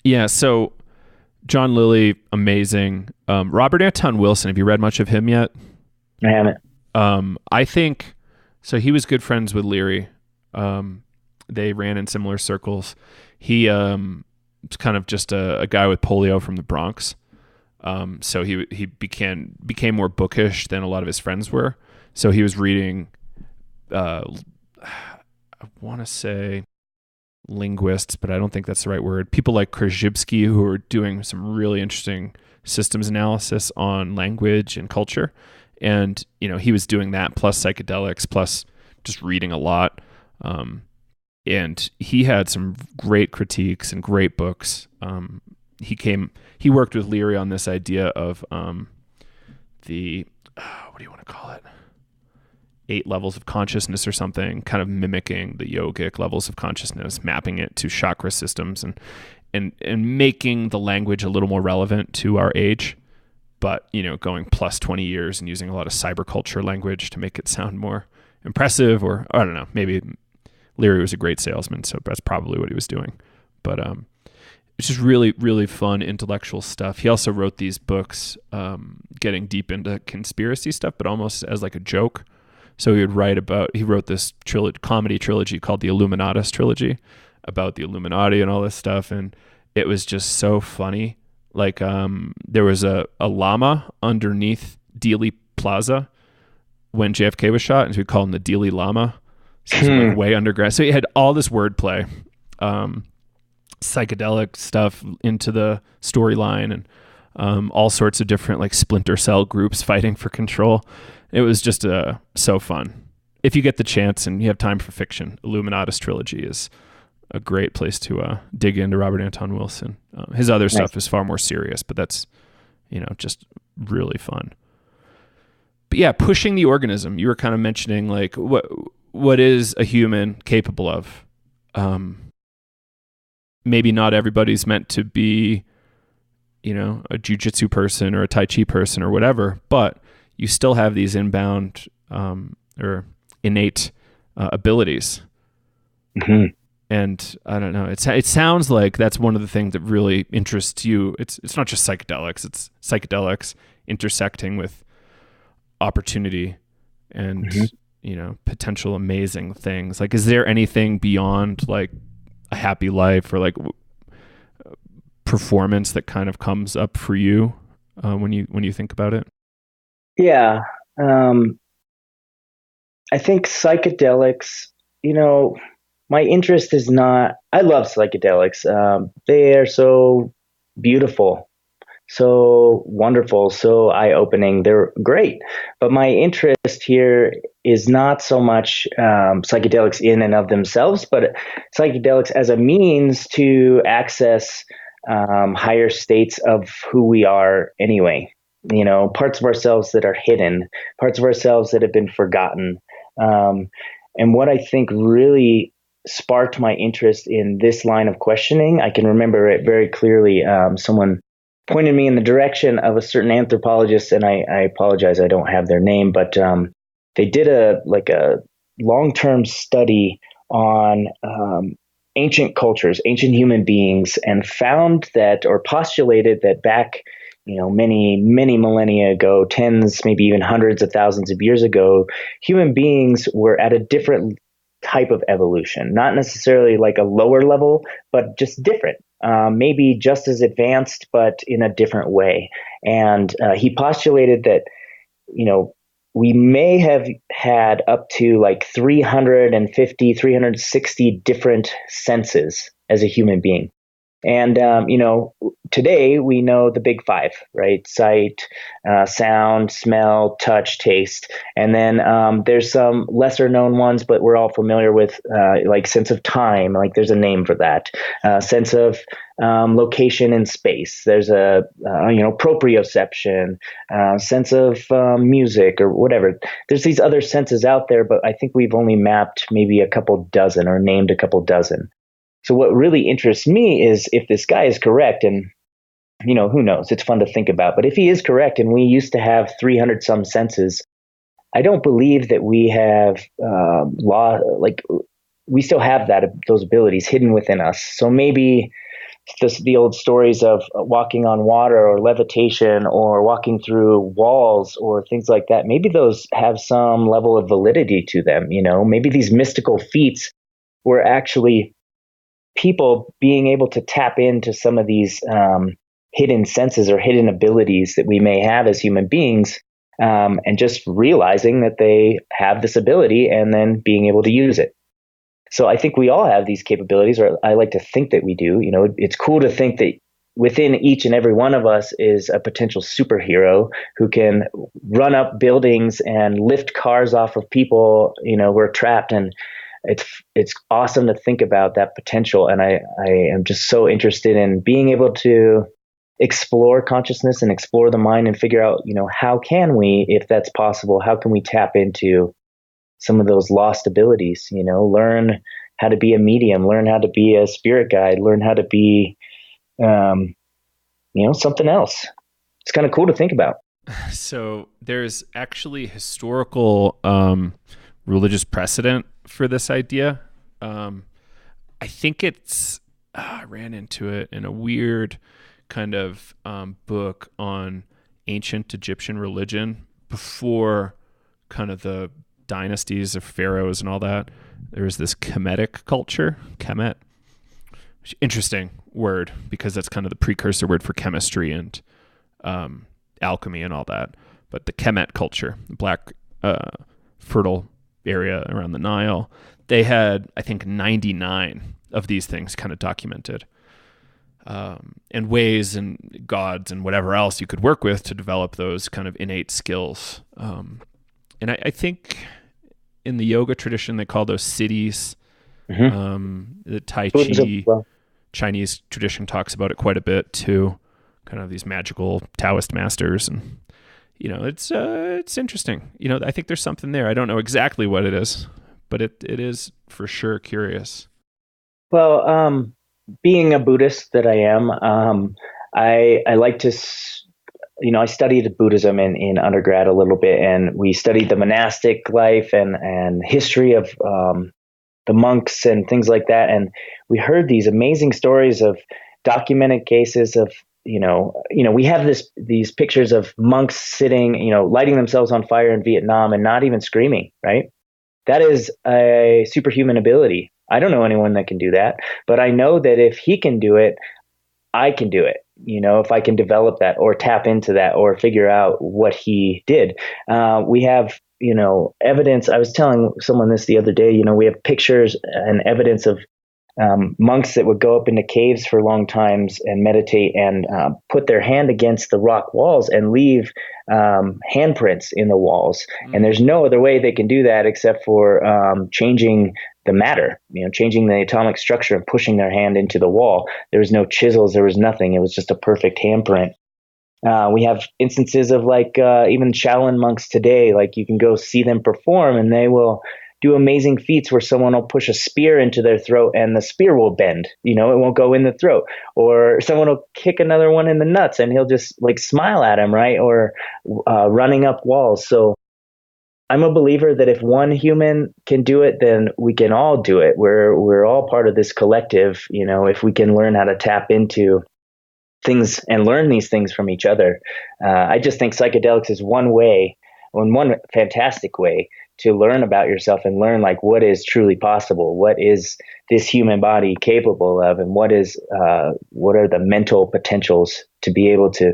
Yeah. So John Lilly, amazing. Robert Anton Wilson, have you read much of him yet? I haven't. I think, so he was good friends with Leary. They ran in similar circles. He was kind of just a guy with polio from the Bronx. So he became more bookish than a lot of his friends were. So he was reading, I want to say linguists, but I don't think that's the right word. People like Krzyzewski, who are doing some really interesting systems analysis on language and culture. And, he was doing that plus psychedelics, plus just reading a lot. And he had some great critiques and great books. He worked with Leary on this idea of what do you want to call it? 8 levels of consciousness or something, kind of mimicking the yogic levels of consciousness, mapping it to chakra systems and making the language a little more relevant to our age, but, going plus 20 years and using a lot of cyberculture language to make it sound more impressive, or I don't know, maybe Leary was a great salesman, so that's probably what he was doing. But it's just really, really fun intellectual stuff. He also wrote these books getting deep into conspiracy stuff, but almost as like a joke. So he wrote this comedy trilogy called the Illuminatus Trilogy about the Illuminati and all this stuff. And it was just so funny. Like there was a llama underneath Dealey Plaza when JFK was shot, and so we call him the Dealey Llama. So he's like way underground. So he had all this wordplay, psychedelic stuff into the storyline, and all sorts of different like splinter cell groups fighting for control. It was just so fun. If you get the chance and you have time for fiction, Illuminatus Trilogy is a great place to dig into Robert Anton Wilson. His other stuff is far more serious, but that's, just really fun. But yeah, pushing the organism. You were kind of mentioning like what is a human capable of? Maybe not everybody's meant to be, a jiu-jitsu person or a tai chi person or whatever, but you still have these inbound or innate abilities. Mm-hmm. And I don't know, it sounds like that's one of the things that really interests you. It's not just psychedelics, it's psychedelics, intersecting with opportunity and, potential amazing things. Like, is there anything beyond like a happy life or like performance that kind of comes up for you when you think about it? Yeah. I think psychedelics, my interest is not, I love psychedelics. They are so beautiful, so wonderful, so eye-opening. They're great. But my interest here is not so much psychedelics in and of themselves, but psychedelics as a means to access higher states of who we are anyway. Parts of ourselves that are hidden, parts of ourselves that have been forgotten. And what I think really sparked my interest in this line of questioning, I can remember it very clearly. Someone pointed me in the direction of a certain anthropologist, and I apologize, I don't have their name, but they did a long-term study on ancient cultures, ancient human beings, and found that, or postulated that back many, many millennia ago, tens, maybe even hundreds of thousands of years ago, human beings were at a different type of evolution, not necessarily like a lower level, but just different, maybe just as advanced, but in a different way. And he postulated that, we may have had up to like 350, 360 different senses as a human being. And, today we know the big five, right? Sight, sound, smell, touch, taste. And then there's some lesser known ones, but we're all familiar with like sense of time, like there's a name for that. Sense of location in space. There's a, proprioception, sense of music or whatever. There's these other senses out there, but I think we've only mapped maybe a couple dozen or named a couple dozen. So what really interests me is if this guy is correct, and who knows, it's fun to think about, but if he is correct and we used to have 300 some senses, I don't believe that we have we still have those abilities hidden within us. So maybe the old stories of walking on water or levitation or walking through walls or things like that, maybe those have some level of validity to them. Maybe these mystical feats were actually people being able to tap into some of these hidden senses or hidden abilities that we may have as human beings, and just realizing that they have this ability and then being able to use it. So I think we all have these capabilities, or I like to think that we do. It's cool to think that within each and every one of us is a potential superhero who can run up buildings and lift cars off of people, who are trapped. And it's awesome to think about that potential. And I am just so interested in being able to explore consciousness and explore the mind and figure out, how can we, if that's possible, how can we tap into some of those lost abilities, learn how to be a medium, learn how to be a spirit guide, learn how to be, something else. It's kind of cool to think about. So there's actually historical religious precedent for this idea. I think I ran into it in a weird kind of book on ancient Egyptian religion before kind of the dynasties of pharaohs and all that. There was this Kemetic culture, Kemet, which interesting word because that's kind of the precursor word for chemistry and alchemy and all that. But the Kemet culture, the black fertile area around the Nile, they had, I think, 99 of these things kind of documented, and ways and gods and whatever else you could work with to develop those kind of innate skills. And I think in the yoga tradition, they call those cities. Mm-hmm. The Tai Chi Chinese tradition talks about it quite a bit too, kind of these magical Taoist masters. And, it's interesting. I think there's something there. I don't know exactly what it is, but it is for sure curious. Well, being a Buddhist that I am, I like to, I studied Buddhism in undergrad a little bit, and we studied the monastic life and history of the monks and things like that. And we heard these amazing stories of documented cases of we have these pictures of monks sitting, lighting themselves on fire in Vietnam and not even screaming, right? That is a superhuman ability. I don't know anyone that can do that, but I know that if he can do it, I can do it. If I can develop that or tap into that or figure out what he did. We have, evidence. I was telling someone this the other day, we have pictures and evidence of monks that would go up into caves for long times and meditate and put their hand against the rock walls and leave handprints in the walls. And there's no other way they can do that except for changing the matter, changing the atomic structure and pushing their hand into the wall. There was no chisels. There was nothing. It was just a perfect handprint. We have instances of even Shaolin monks today, you can go see them perform and they will do amazing feats where someone will push a spear into their throat and the spear will bend, it won't go in the throat, or someone will kick another one in the nuts and he'll just smile at him, right? Or running up walls. So I'm a believer that if one human can do it, then we can all do it. We're all part of this collective, if we can learn how to tap into things and learn these things from each other. I just think psychedelics is one fantastic way to learn about yourself and learn what is truly possible. What is this human body capable of? And what are the mental potentials to be able to,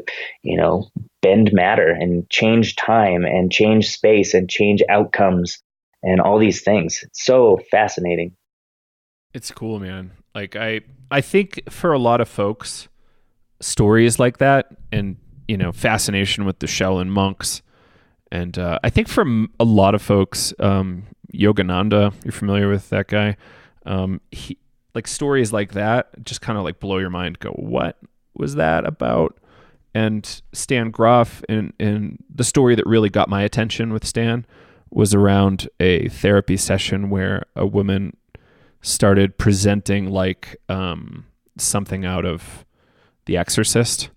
bend matter and change time and change space and change outcomes and all these things. It's so fascinating. It's cool, man. I think for a lot of folks, stories like that and, fascination with the Shaolin monks. And I think for a lot of folks, Yogananda, you're familiar with that guy? He, stories like that just kind of blow your mind. Go, what was that about? And Stan Groff, and the story that really got my attention with Stan was around a therapy session where a woman started presenting something out of The Exorcist.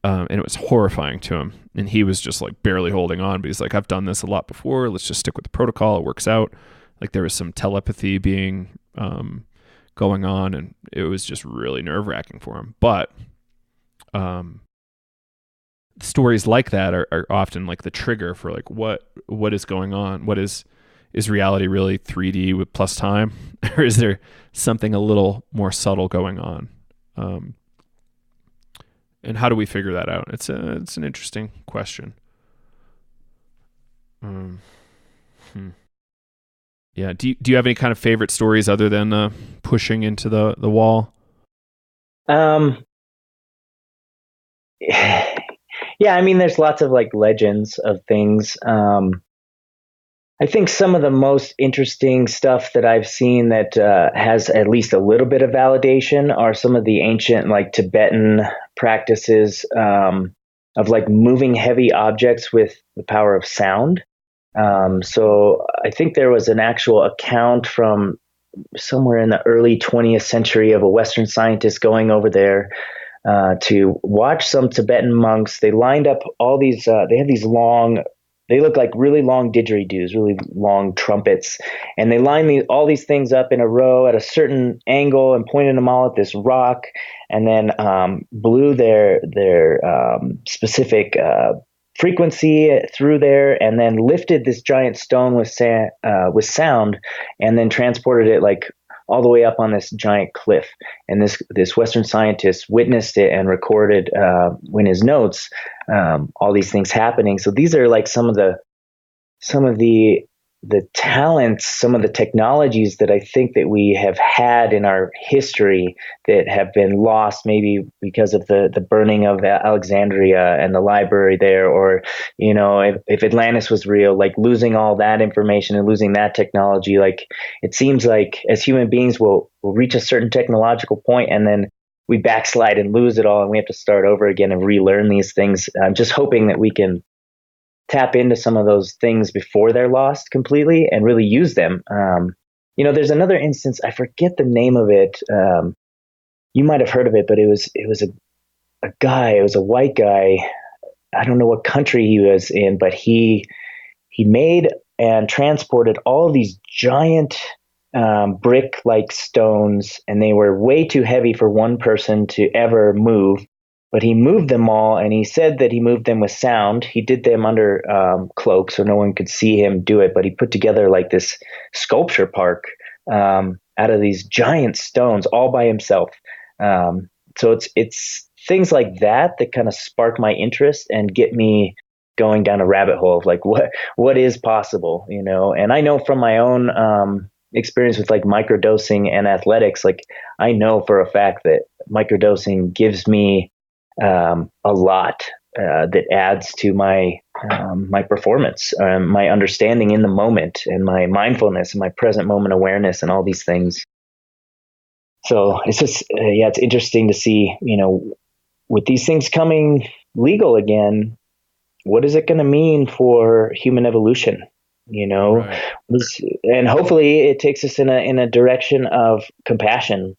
And it was horrifying to him. And he was just barely holding on, but he's I've done this a lot before. Let's just stick with the protocol. It works out. There was some telepathy being going on, and it was just really nerve-wracking for him. But stories like that are often the trigger for what is going on. What is reality really 3D with plus time? Or is there something a little more subtle going on? And how do we figure that out? It's an interesting question. Yeah. Do you have any kind of favorite stories other than pushing into the wall? Yeah. There's lots of legends of things. I think some of the most interesting stuff that I've seen that has at least a little bit of validation are some of the ancient Tibetan practices of moving heavy objects with the power of sound. So I think there was an actual account from somewhere in the early 20th century of a Western scientist going over there to watch some Tibetan monks. They lined up all these, they had these they look like really long didgeridoos, really long trumpets. And they lined all these things up in a row at a certain angle and pointed them all at this rock, and then blew their specific frequency through there, and then lifted this giant stone with sound, and then transported it all the way up on this giant cliff. And this Western scientist witnessed it and recorded in his notes all these things happening. So these are some of the talents, some of the technologies that I think that we have had in our history that have been lost, maybe because of the burning of Alexandria and the library there, or if Atlantis was real, losing all that information and losing that technology. It seems as human beings we'll reach a certain technological point and then we backslide and lose it all, and we have to start over again and relearn these things. I'm just hoping that we can tap into some of those things before they're lost completely and really use them. There's another instance, I forget the name of it. You might have heard of it, but it was a guy, it was a white guy. I don't know what country he was in, but he made and transported all these giant brick-like stones, and they were way too heavy for one person to ever move. but he moved them all, and he said that he moved them with sound. He did them under cloak, so no one could see him do it, but he put together like this sculpture park out of these giant stones all by himself. So it's things like that kind of spark my interest and get me going down a rabbit hole of like what is possible, you know. And I know from my own experience with like microdosing and athletics, like I know for a fact that microdosing gives me a lot that adds to my performance, my understanding in the moment, and my mindfulness and my present moment awareness and all these things. So it's just it's interesting to see, you know, with these things coming legal again, what is it going to mean for human evolution? You know, right. And hopefully it takes us in a direction of compassion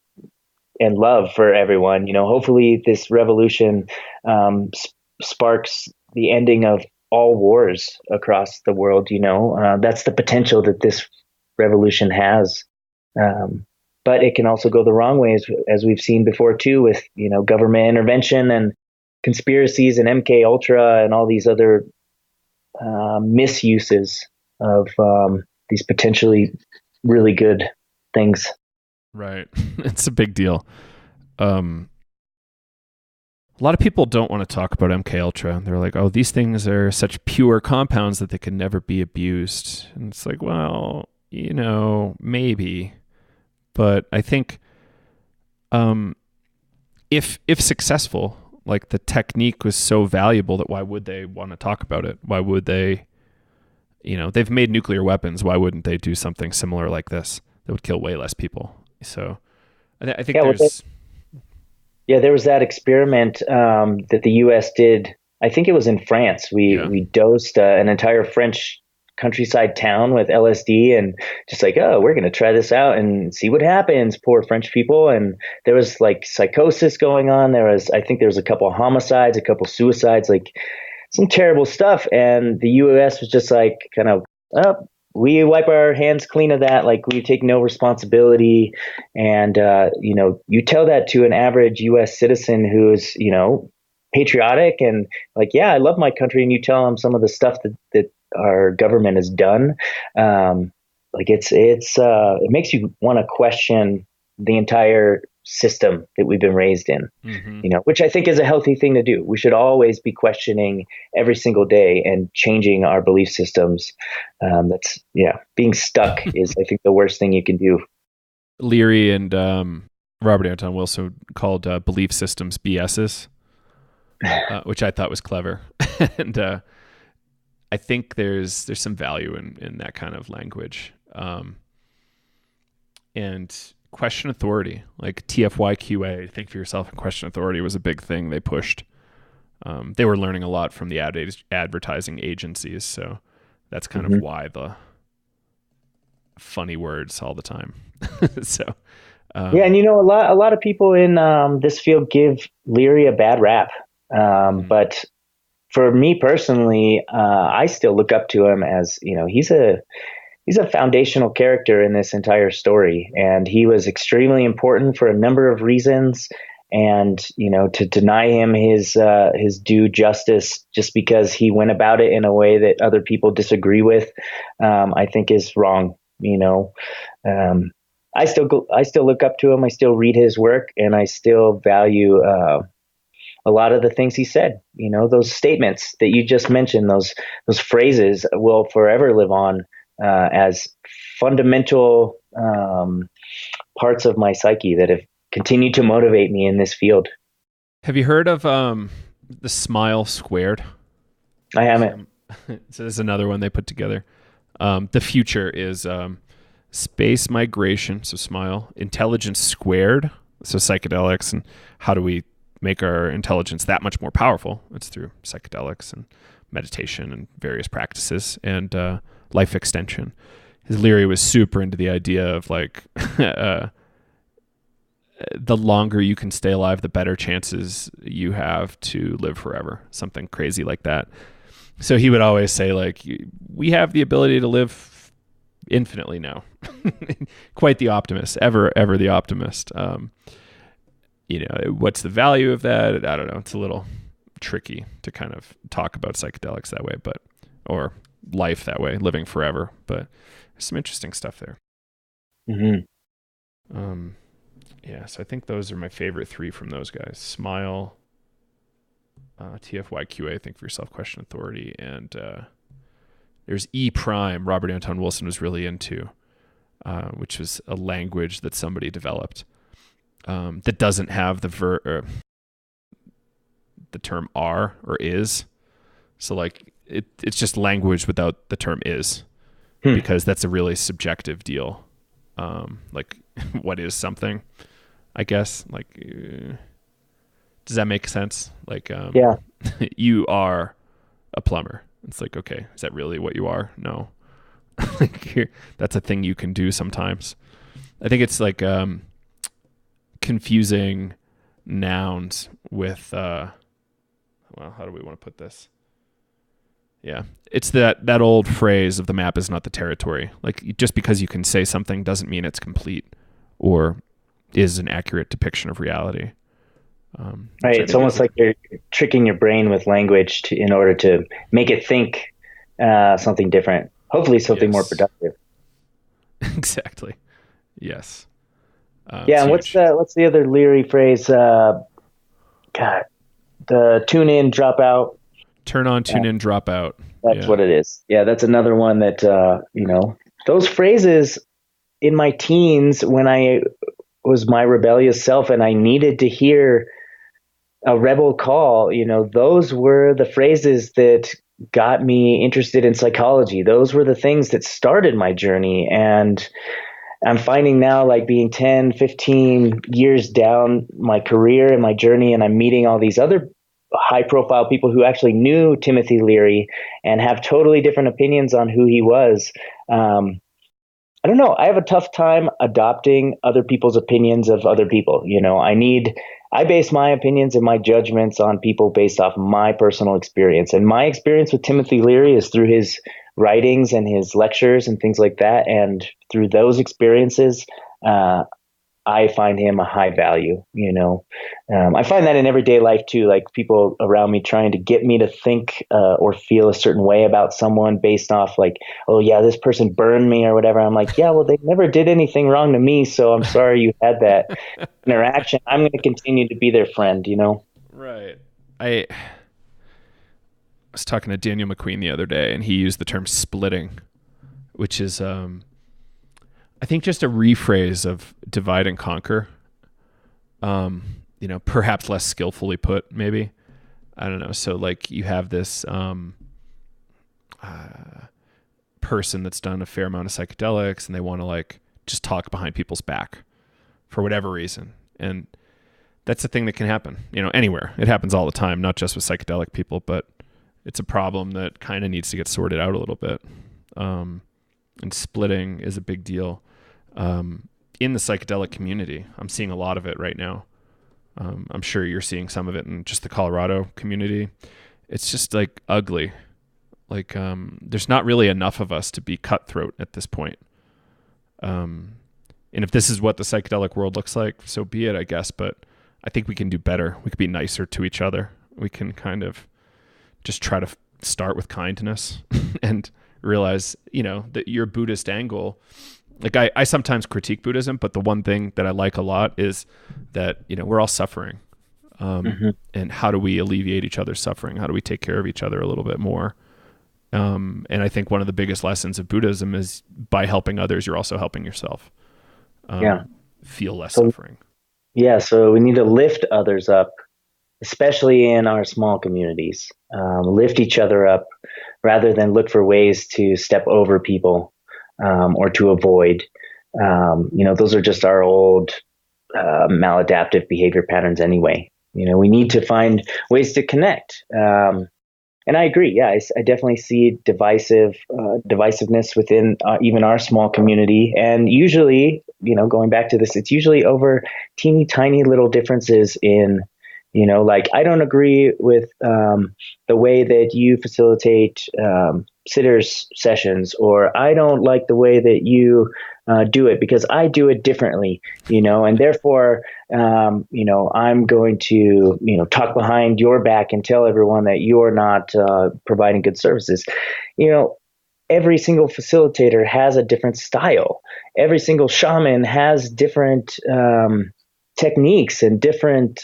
and love for everyone. You know, hopefully this revolution sparks the ending of all wars across the world. You know, that's the potential that this revolution has. But it can also go the wrong way, as we've seen before too, with, you know, government intervention and conspiracies and MK Ultra and all these other misuses of these potentially really good things. Right. It's a big deal. A lot of people don't want to talk about MK Ultra. They're like, oh, these things are such pure compounds that they can never be abused. And it's like, well, you know, maybe. But I think if successful, like the technique was so valuable that why would they want to talk about it? Why would they, you know, they've made nuclear weapons. Why wouldn't they do something similar like this that would kill way less people? So I think there was that experiment that the U.S. did. I think it was in France. We dosed an entire French countryside town with LSD and just like, oh, we're going to try this out and see what happens. Poor French people. And there was like psychosis going on. I think there was a couple of homicides, a couple of suicides, like some terrible stuff. And the US was just like, kind of, oh, we wipe our hands clean of that. Like we take no responsibility. And, you know, you tell that to an average US citizen who's, you know, patriotic and like, yeah, I love my country. And you tell them some of the stuff that our government has done. Like it makes you want to question the entire system that we've been raised in, you know, which I think is a healthy thing to do. We should always be questioning every single day and changing our belief systems. Being stuck is, I think, the worst thing you can do. Leary and Robert Anton Wilson called belief systems BSs, which I thought was clever. And I think there's some value in that kind of language. And question authority, like TFYQA, think for yourself, and question authority was a big thing they pushed. They were learning a lot from the advertising agencies, so that's kind of why the funny words all the time. So and you know, a lot of people in this field give Leary a bad rap, but for me personally, I still look up to him as, you know, he's a foundational character in this entire story, and he was extremely important for a number of reasons. And, you know, to deny him his due justice just because he went about it in a way that other people disagree with, I think is wrong. You know, I still look up to him. I still read his work, and I still value a lot of the things he said. You know, those statements that you just mentioned, those phrases will forever live on as fundamental parts of my psyche that have continued to motivate me in this field. Have you heard of the smile squared? I haven't. So there's another one they put together. The future is space migration, so smile, intelligence squared, so psychedelics, and how do we make our intelligence that much more powerful? It's through psychedelics and meditation and various practices and life extension. His Leary was super into the idea of like the longer you can stay alive, the better chances you have to live forever, something crazy like that. So he would always say, like, we have the ability to live infinitely now. Quite the optimist, ever the optimist. what's the value of that? I don't know. It's a little tricky to kind of talk about psychedelics that way, or life that way, living forever. But there's some interesting stuff there. Mm-hmm. So I think those are my favorite three from those guys. Smile, TFYQA, Think for Yourself, Question Authority, and there's E Prime, Robert Anton Wilson was really into, which was a language that somebody developed that doesn't have the term are or is. So like it's just language without the term is, because that's a really subjective deal. Like what is something, I guess, like, does that make sense? Like, yeah, you are a plumber. It's like, okay, is that really what you are? No. Like, that's a thing you can do sometimes. I think it's like, confusing nouns with, how do we want to put this? Yeah. It's that old phrase of the map is not the territory. Like, just because you can say something doesn't mean it's complete or is an accurate depiction of reality. Right. It's almost like you're tricking your brain with language in order to make it think something different, hopefully something more productive. Exactly. Yes. And what's the other Leary phrase? The tune in, drop out. Turn on, tune in, drop out. That's what it is. Yeah, that's another one that, those phrases in my teens when I was my rebellious self and I needed to hear a rebel call, those were the phrases that got me interested in psychology. Those were the things that started my journey. And I'm finding now, like being 10, 15 years down my career and my journey, and I'm meeting all these other high profile people who actually knew Timothy Leary and have totally different opinions on who he was. I don't know. I have a tough time adopting other people's opinions of other people. I base my opinions and my judgments on people based off my personal experience. And my experience with Timothy Leary is through his writings and his lectures and things like that. And through those experiences, I find him a high value, I find that in everyday life too, like people around me trying to get me to think or feel a certain way about someone based off like, oh yeah, this person burned me or whatever. I'm like, yeah, well, they never did anything wrong to me. So I'm sorry you had that interaction. I'm going to continue to be their friend, Right. I was talking to Daniel McQueen the other day, and he used the term splitting, which is, I think, just a rephrase of divide and conquer. Perhaps less skillfully put, maybe. I don't know. So like you have this person that's done a fair amount of psychedelics, and they want to like just talk behind people's back for whatever reason. And that's a thing that can happen, anywhere. It happens all the time, not just with psychedelic people, but it's a problem that kind of needs to get sorted out a little bit. And splitting is a big deal. In the psychedelic community, I'm seeing a lot of it right now. I'm sure you're seeing some of it in just the Colorado community. It's just like ugly. Like, there's not really enough of us to be cutthroat at this point. And if this is what the psychedelic world looks like, so be it, I guess. But I think we can do better. We could be nicer to each other. We can kind of just try to start with kindness and realize, that your Buddhist angle, like I sometimes critique Buddhism, but the one thing that I like a lot is that, we're all suffering. And how do we alleviate each other's suffering? How do we take care of each other a little bit more? And I think one of the biggest lessons of Buddhism is by helping others, you're also helping yourself feel less suffering. Yeah. So we need to lift others up, especially in our small communities, lift each other up rather than look for ways to step over people. Or to avoid, those are just our old maladaptive behavior patterns anyway. We need to find ways to connect. And I agree. Yeah, I definitely see divisiveness within even our small community. And usually, going back to this, it's usually over teeny tiny little differences in, like I don't agree with the way that you facilitate sitters sessions, or I don't like the way that you do it because I do it differently, and therefore, I'm going to, talk behind your back and tell everyone that you're not providing good services. Every single facilitator has a different style. Every single shaman has different techniques and different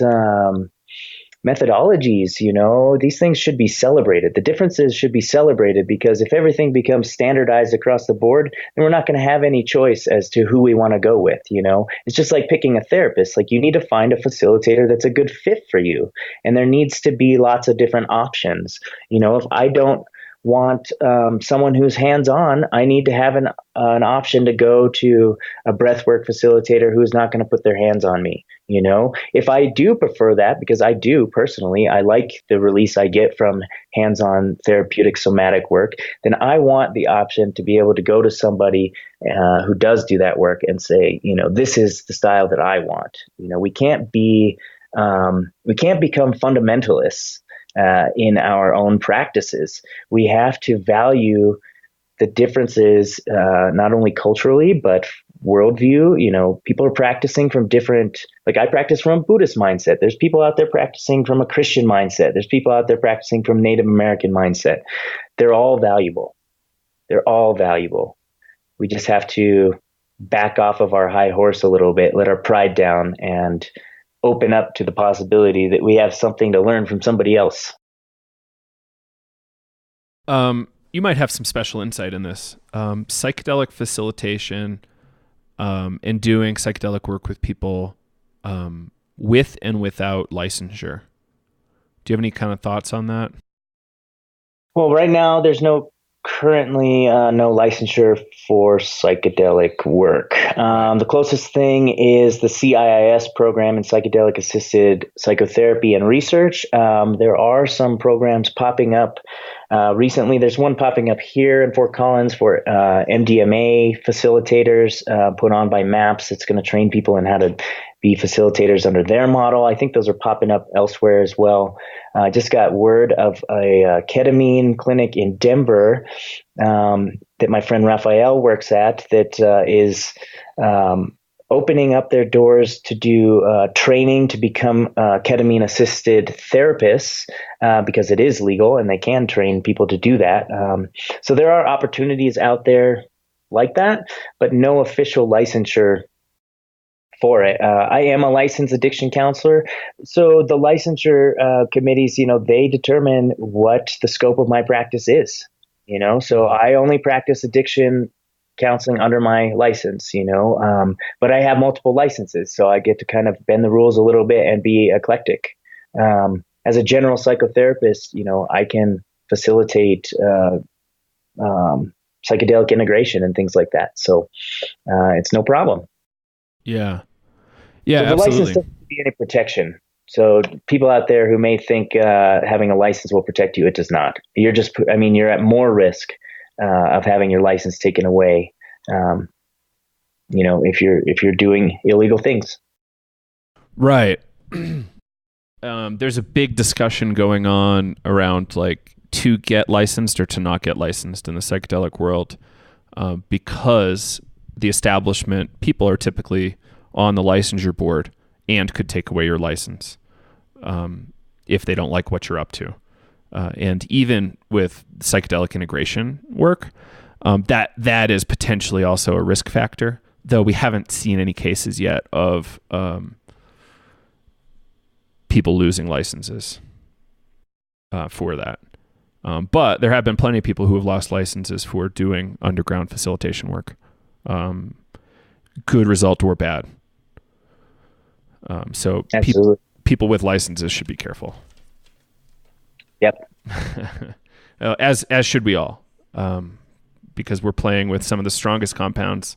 methodologies. These things should be celebrated. The differences should be celebrated, because if everything becomes standardized across the board, then we're not going to have any choice as to who we want to go with. It's just like picking a therapist. Like, you need to find a facilitator that's a good fit for you, and there needs to be lots of different options. If I don't want someone who's hands-on, I need to have an option to go to a breathwork facilitator who's not going to put their hands on me. If I do prefer that, because I do personally, I like the release I get from hands-on therapeutic somatic work, then I want the option to be able to go to somebody who does do that work and say, this is the style that I want. We can't become fundamentalists in our own practices. We have to value the differences, not only culturally, but worldview. People are practicing from different, like I practice from a Buddhist mindset. There's people out there practicing from a Christian mindset. There's people out there practicing from Native American mindset. They're all valuable. They're all valuable. We just have to back off of our high horse a little bit, let our pride down, and open up to the possibility that we have something to learn from somebody else. You might have some special insight in this. Psychedelic facilitation and doing psychedelic work with people with and without licensure. Do you have any kind of thoughts on that? Well, right now there's currently no licensure for psychedelic work. The closest thing is the CIIS program in psychedelic assisted psychotherapy and research. There are some programs popping up recently. There's one popping up here in Fort Collins for MDMA facilitators put on by MAPS. It's going to train people in how to be facilitators under their model. I think those are popping up elsewhere as well. I just got word of a ketamine clinic in Denver that my friend Raphael works at that is opening up their doors to do training to become ketamine assisted therapists because it is legal and they can train people to do that. So there are opportunities out there like that, but no official licensure for it. I am a licensed addiction counselor. So the licensure committees, they determine what the scope of my practice is, so I only practice addiction counseling under my license, but I have multiple licenses. So I get to kind of bend the rules a little bit and be eclectic. As a general psychotherapist, I can facilitate psychedelic integration and things like that. So it's no problem. Yeah. Yeah, so the absolutely. license doesn't be any protection. So people out there who may think having a license will protect you, it does not. You're at more risk of having your license taken away, if you're doing illegal things. Right. There's a big discussion going on around like to get licensed or to not get licensed in the psychedelic world, because the establishment people are typically on the licensure board and could take away your license if they don't like what you're up to. And even with psychedelic integration work, that is potentially also a risk factor, though we haven't seen any cases yet of people losing licenses for that. But there have been plenty of people who have lost licenses for doing underground facilitation work. Good result or bad. So people with licenses should be careful. Yep. As should we all, because we're playing with some of the strongest compounds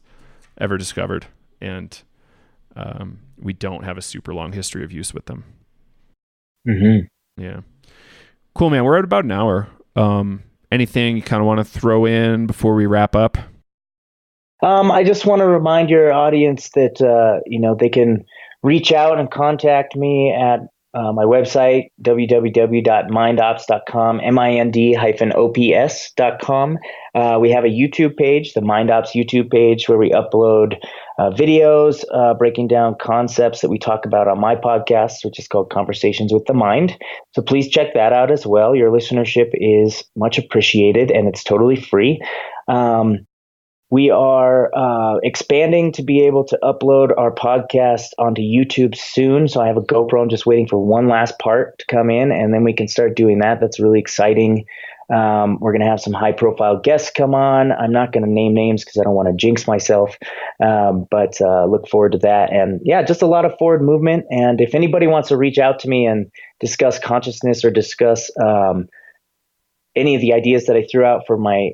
ever discovered, and we don't have a super long history of use with them. Mm-hmm. Yeah. Cool, man. We're at about an hour. Anything you kind of want to throw in before we wrap up? I just want to remind your audience that, they can reach out and contact me at my website, www.mindops.com, mind-ops.com. We have a YouTube page, the MindOps YouTube page, where we upload videos breaking down concepts that we talk about on my podcast, which is called Conversations with the Mind. So please check that out as well. Your listenership is much appreciated, and it's totally free. We are expanding to be able to upload our podcast onto YouTube soon. So I have a GoPro. I'm just waiting for one last part to come in, and then we can start doing that. That's really exciting. We're going to have some high-profile guests come on. I'm not going to name names because I don't want to jinx myself, but look forward to that. And yeah, just a lot of forward movement. And if anybody wants to reach out to me and discuss consciousness or discuss any of the ideas that I threw out for my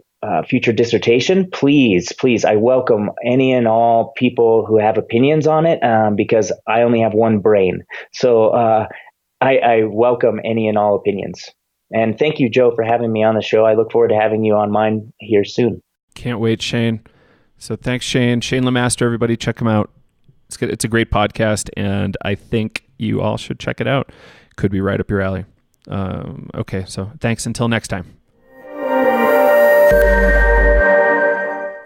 future dissertation, please, I welcome any and all people who have opinions on it, because I only have one brain. So I welcome any and all opinions. And thank you, Joe, for having me on the show. I look forward to having you on mine here soon. Can't wait, Shane. So thanks, Shane. Shane Lemaster, everybody, check him out. It's good. It's a great podcast, and I think you all should check it out. Could be right up your alley. Okay, so thanks. Until next time.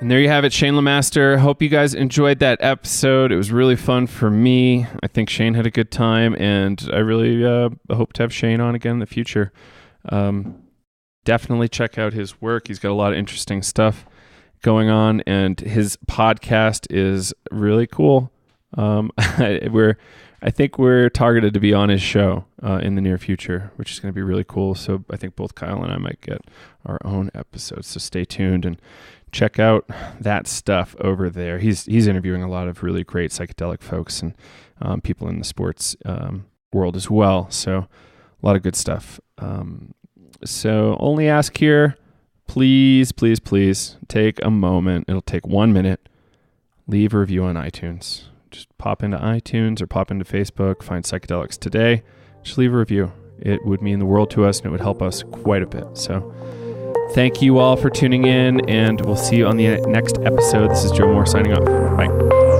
And there you have it, Shane Lemaster. Hope you guys enjoyed that episode. It was really fun for me. I think Shane had a good time, and I really hope to have Shane on again in the future. Definitely check out his work. He's got a lot of interesting stuff going on, and his podcast is really cool. I think we're targeted to be on his show in the near future, which is going to be really cool. So I think both Kyle and I might get our own episodes. So stay tuned and check out that stuff over there. He's interviewing a lot of really great psychedelic folks and people in the sports world as well. So a lot of good stuff. So only ask here, please take a moment. It'll take 1 minute. Leave a review on iTunes. Just pop into iTunes or pop into Facebook, find Psychedelics Today. Just leave a review. It would mean the world to us, and it would help us quite a bit. So thank you all for tuning in, and we'll see you on the next episode. This is Joe Moore signing off. Bye.